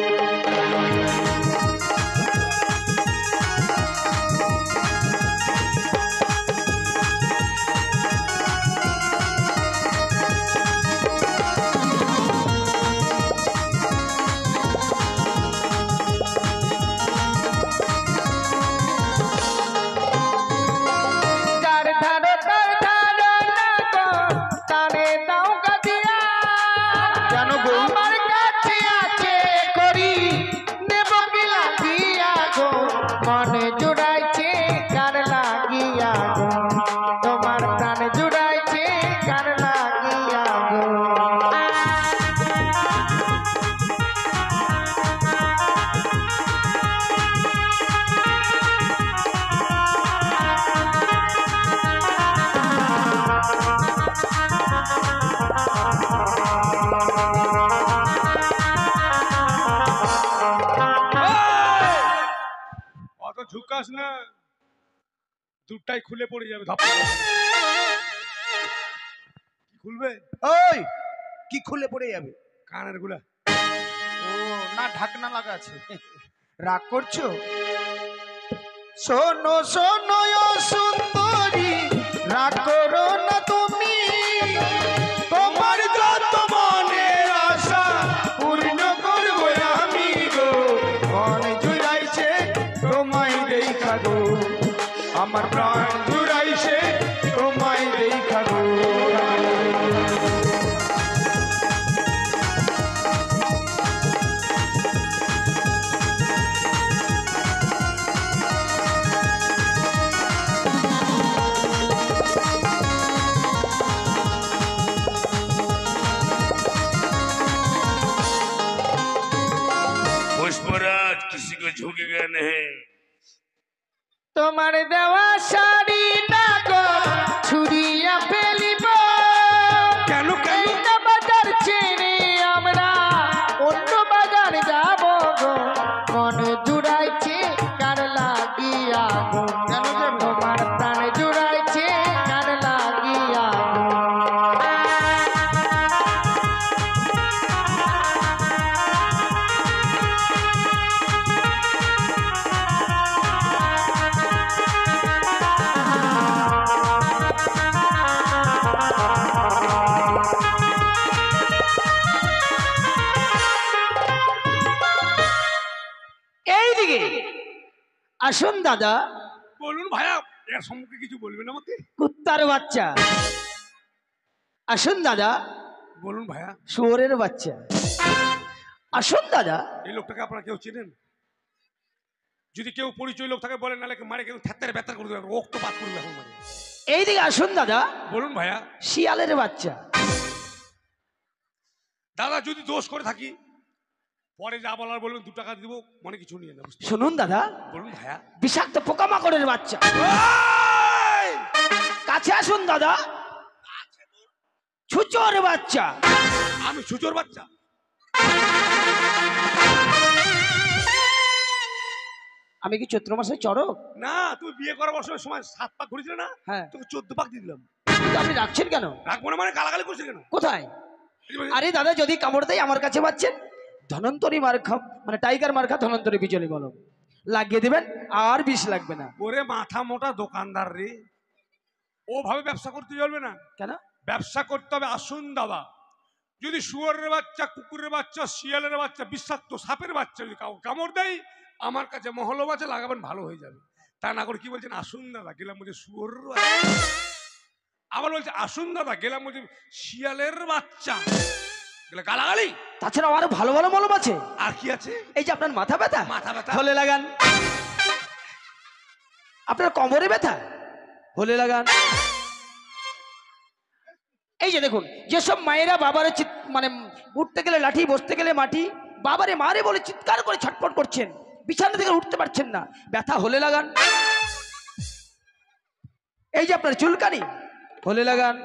যার ধারে তার ধারে না গো, তারে দাও গাদিয়া। কেন গো? আমার কাছে আছে করি, দেব কি লাগিয়া গো? মনে জুড়াইছে কার লাগিয়া গো? তোমার প্রাণ জুড়াইছে কার লাগিয়া গো? অত ঝুঁকাস না, দুটাই খুলে পড়ে যাবে। ধপ করে। কি খুলবে? ওই কি খুলে পড়ে যাবে? কানের গুলা। ও না ঢাকনা লাগা আছে। রাগ করছো? শোনো শোনো ও সুন্দরী রাগ করো না তুমি তোমার যত মনের আশা পূর্ণ করবো আমি গো মনে জুড়াইছে তোমায় দেখা গো আমার প্রাণ জুড়াইছে তোমায় দেখা গো पुष्पराज किसी को झुकेगा नहीं। তোমার দেওয়া শাড়ি না গো ছুরিয়া ফেলিব কেন কেন? এইটা বাজার ছেড়ে আমরা অন্য বাজার যাব গো মনে জুড়াইছে আসুন দাদা। বলুন ভাইয়া, এর সম্মুখে কিছু বলবেন আমাকে? কুত্তার বাচ্চা। আসুন দাদা। বলুন ভাইয়া। শুয়োরের বাচ্চা। আসুন দাদা। এই লোকটাকে আপনারা কেউ চেনেন? যদি কেউ পরিচয় লোক থাকে বলেন, নাহলে মারে কেউ থ্যাত্তারে ব্যথা করে দেবে, রক্তপাত করবে এখন মারে। এইদিকে আসুন দাদা। বলুন ভাইয়া। শিয়ালের বাচ্চা। দাদা যদি দোষ করে থাকি পরে যা বলার বলবেন, 2 টাকা দিব, মনে কিছু নিয়ে না। শুনুন দাদা। বলুন ভাইয়া। বিষাক্ত পোকামাকড়ের বাচ্চা। কাছে আসুন দাদা। ছুচোর বাচ্চা। আমি ছুচোর বাচ্চা? আমি কি চৈত্র মাসে চড়ক? না, তুমি বিয়ে করার সময় 7 পাক ঘুরেছিলে না? হ্যাঁ। তোকে 14 পাক দিয়ে দিলাম। কিন্তু আপনি রাখছেন কেন? রাখবো না মানে গালাগালি করছে কেন? কোথায়? আরে দাদা, যদি কামড় দেয় আমার কাছে পাচ্ছেন ধনন্তরী মার্খা, মানে টাইগার মার্খা ধনন্তরী বিজলি মলম লাগিয়ে দিবেন, আর বিষ লাগবে না। ওরে মাথা মোটা দোকানদার রে, ওভাবে ব্যবসা করতে চলবে না। কেন? ব্যবসা করতে হবে আসুন দাদা। যদি শুয়োরের বাচ্চা, কুকুরের বাচ্চা, শিয়ালের বাচ্চা, বিষাক্ত সাপের বাচ্চা যদি কামড় দেয়, আমার কাছে মহলো বাচ্চা লাগাবেন, ভালো হয়ে যাবে। তা না করে কি বলছেন আসুন দাদা, গেলাম বলছে শুয়োরের বাচ্চা। আবার বলছে আসুন দাদা, গেলাম বলছে শিয়ালের বাচ্চা। গেলে গালাগালি। তাছাড়া আরো ভালো ভালো মলম আছে। আর কি আছে? এই যে আপনার মাথা ব্যথা, মাথা ব্যথা হলে লাগান। আপনার কোমরে ব্যথা, হলে লাগান। এই যে দেখুন, যেসব মায়েরা বাবারে মানে উঠতে গেলে লাঠি, বসতে গেলে মাটি, বাবারে মারে বলে চিৎকার করে ছটফট করছেন, বিছানা থেকে উঠতে পারছেন না, ব্যথা হলে লাগান। এই যে আপনার চুলকানি, হলে লাগান।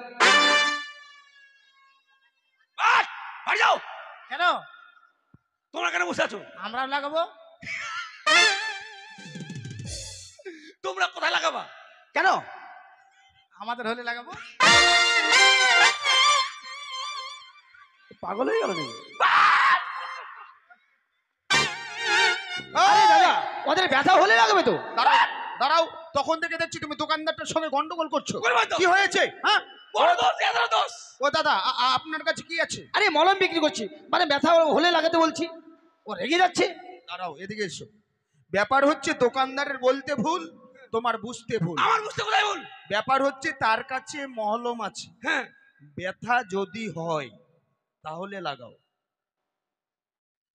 যাও। কেন? তোমরা কেন বসে আছো? আমরাও লাগাবো। তোমরা কোথায় লাগাবা? কেন? আমাদের হলে লাগাবো। পাগল হয়ে গেল নাকি? আরে দাদা, ওদের ব্যথা হলে লাগবে তো। দাঁড়াও দাঁড়াও, তখন থেকে দেখছি তুমি দোকানদারটার সঙ্গে গন্ডগোল করছো। করবে তো। কি হয়েছে? হ্যাঁ, বড় দোষ, এত দোষ। ও দাদা, আপনার কাছে কি আছে? আরে মলম বিক্রি করছি, মানে ব্যথা হলে লাগাতে বলছি, ও রেগে যাচ্ছে। দাঁড়াও, এদিকে এসো। ব্যাপার হচ্ছে দোকানদারের বলতে ভুল, তোমার বুঝতে ভুল। আমার বুঝতে কোথায় ভুল? ব্যাপার হচ্ছে তার কাছে মহলম আছে। হ্যাঁ। ব্যথা যদি হয় তাহলে লাগাও।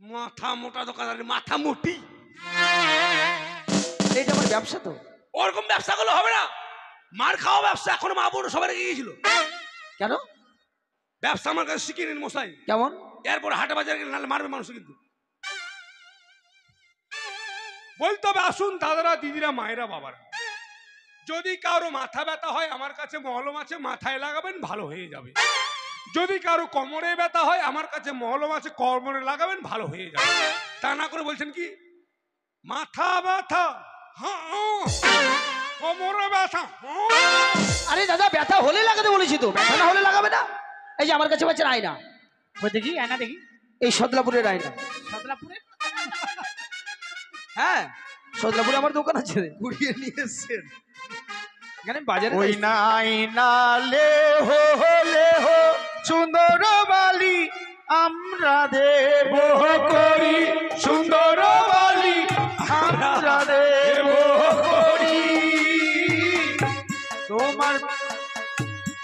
মাথা মোটা দোকানদার, মাথা মোটি। এইটা আমার ব্যবসা তো। ওরকম ব্যবসা করলে হবে না। মার খাওয়া ব্যবসা। এখন মা বোন সবাই রেগে গিয়েছিল। কেন? ব্যবসা আমার কাছে শিখিয়ে নিন মশাই। কেমন? এরপর হাটে বাজারে গেলে নাহলে মারবে মানুষ। কিন্তু বলতে হবে আসুন দাদারা, দিদিরা, মায়েরা, বাবারা, যদি কারো মাথা ব্যথা হয় আমার কাছে মহলম আছে, মাথায় লাগাবেন, ভালো হয়ে যাবে। যদি কারো কোমরে ব্যথা হয় আমার কাছে মহলম আছে, কোমরে লাগাবেন, ভালো হয়ে যাবে। তা না করে বলছেন কি মাথা ব্যথা, হ্যাঁ, কোমরে ব্যথা। আরে দাদা, ব্যথা হলে লাগাতে বলেছি তো, ব্যথা না হলে লাগাবে না। এই যে আমার কাছে পাচ্ছেন আয়না, ওই দেখি, আয়না দেখি। এই সদলাপুরের আয়না। সদলাপুরে? হ্যাঁ, সদলাপুরে আমার দোকান আছে। ঘুরিয়ে নিয়ে এসছেন এখানে বাজারে। ওই না লে হো সুন্দর বালি আমরা দেব করি সুন্দর বালি আমরা দেব করি। তোমার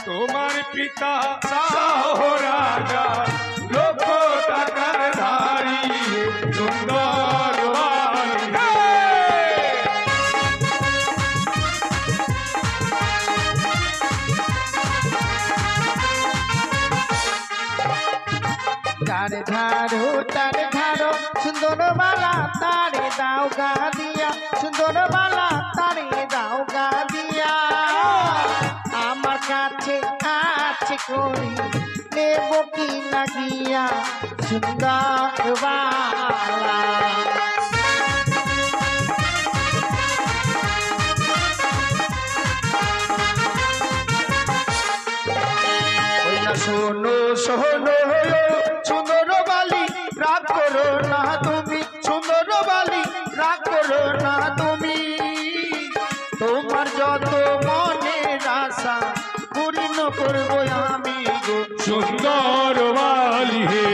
তোমার পিতা শাহ রাজা, লক্ষ টাকার ধারী, সুন্দর বালি। তারে ধারো সুন্দর বালা তারে দাও গা দিয়া, সুন্দর বালা তারে দাও গা দিয়া। আমার কাছে আছে করি নেব কি না গিয়া, সুন্দর বালা। ওই না শোনো শোনো সুন্দর বালি, রাগ করো না তুমি, সুন্দর বালি রাগ করো না তুমি। তোমার যত মনের আশা পূর্ণ করবো আমি গো, সুন্দর বালি হে।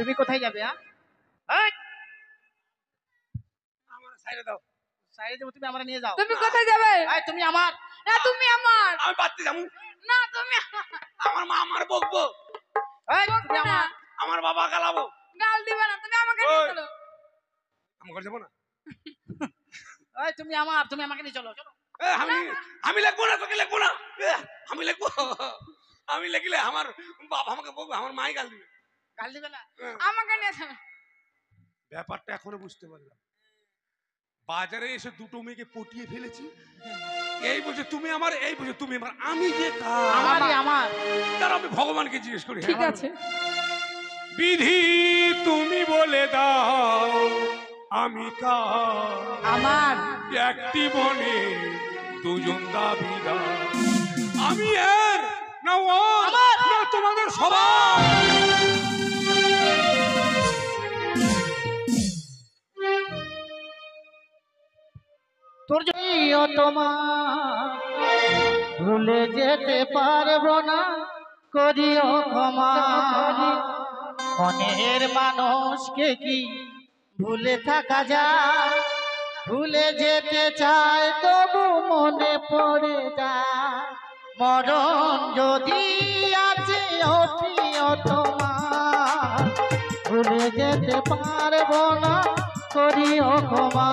তুমি কোথায় যাবে? হ্যাঁ, আমার সাইডে দাও। সাইডে যাবো, তুমি আমার নিয়ে যাও। তুমি কোথায় যাবে? এই, তুমি আমার। না তুমি আমার। আমি বাড়তে যাবো। না তুমি আমার মা আমার বকবো, এই, তুমি আমার। আমার বাবা গালাবো। গাল দিবে না, তুমি আমাকে নিয়ে ওই। চলো। আমি ঘর যাবো না। এই, তুমি আমার, তুমি আমাকে নিয়ে চলো, চলো। আমি লিখবো না, তোকে লিখবো না। আমি লিখবো, আমি লিখলে আমার বাবা আমাকে বকবে, আমার মাই গাল দিবে। গাল দিবে না? আমাকে নিয়ে চলো। ব্যাপারটা এখনো বুঝতে পারলাম। বাজারে এসে দুটো মেয়েকে পটিয়ে ফেলেছি। এই বলছে তুমি আমার, এই বলছে তুমি আমার। আমি যে কার? আমারই, আমার। তার আমি ভগবানকে জিজ্ঞেস করি। ঠিক হ্যাঁ, আছে। বিধি তুমি বলে দাও আমি কার? আমার। একটি বনে দুজন দাবিদার। আমি এর না ওর না তোমাদের সবার। তোর জন্য তোমার ভুলে যেতে পারবো না, করিও ক্ষমা। মনের মানুষকে কি ভুলে থাকা যায়? ভুলে যেতে চায় তবু মনে পড়ে যায়। মরণ যদি আছে ও প্রিয় তোমার, ভুলে যেতে পারবো না, করিও ক্ষমা।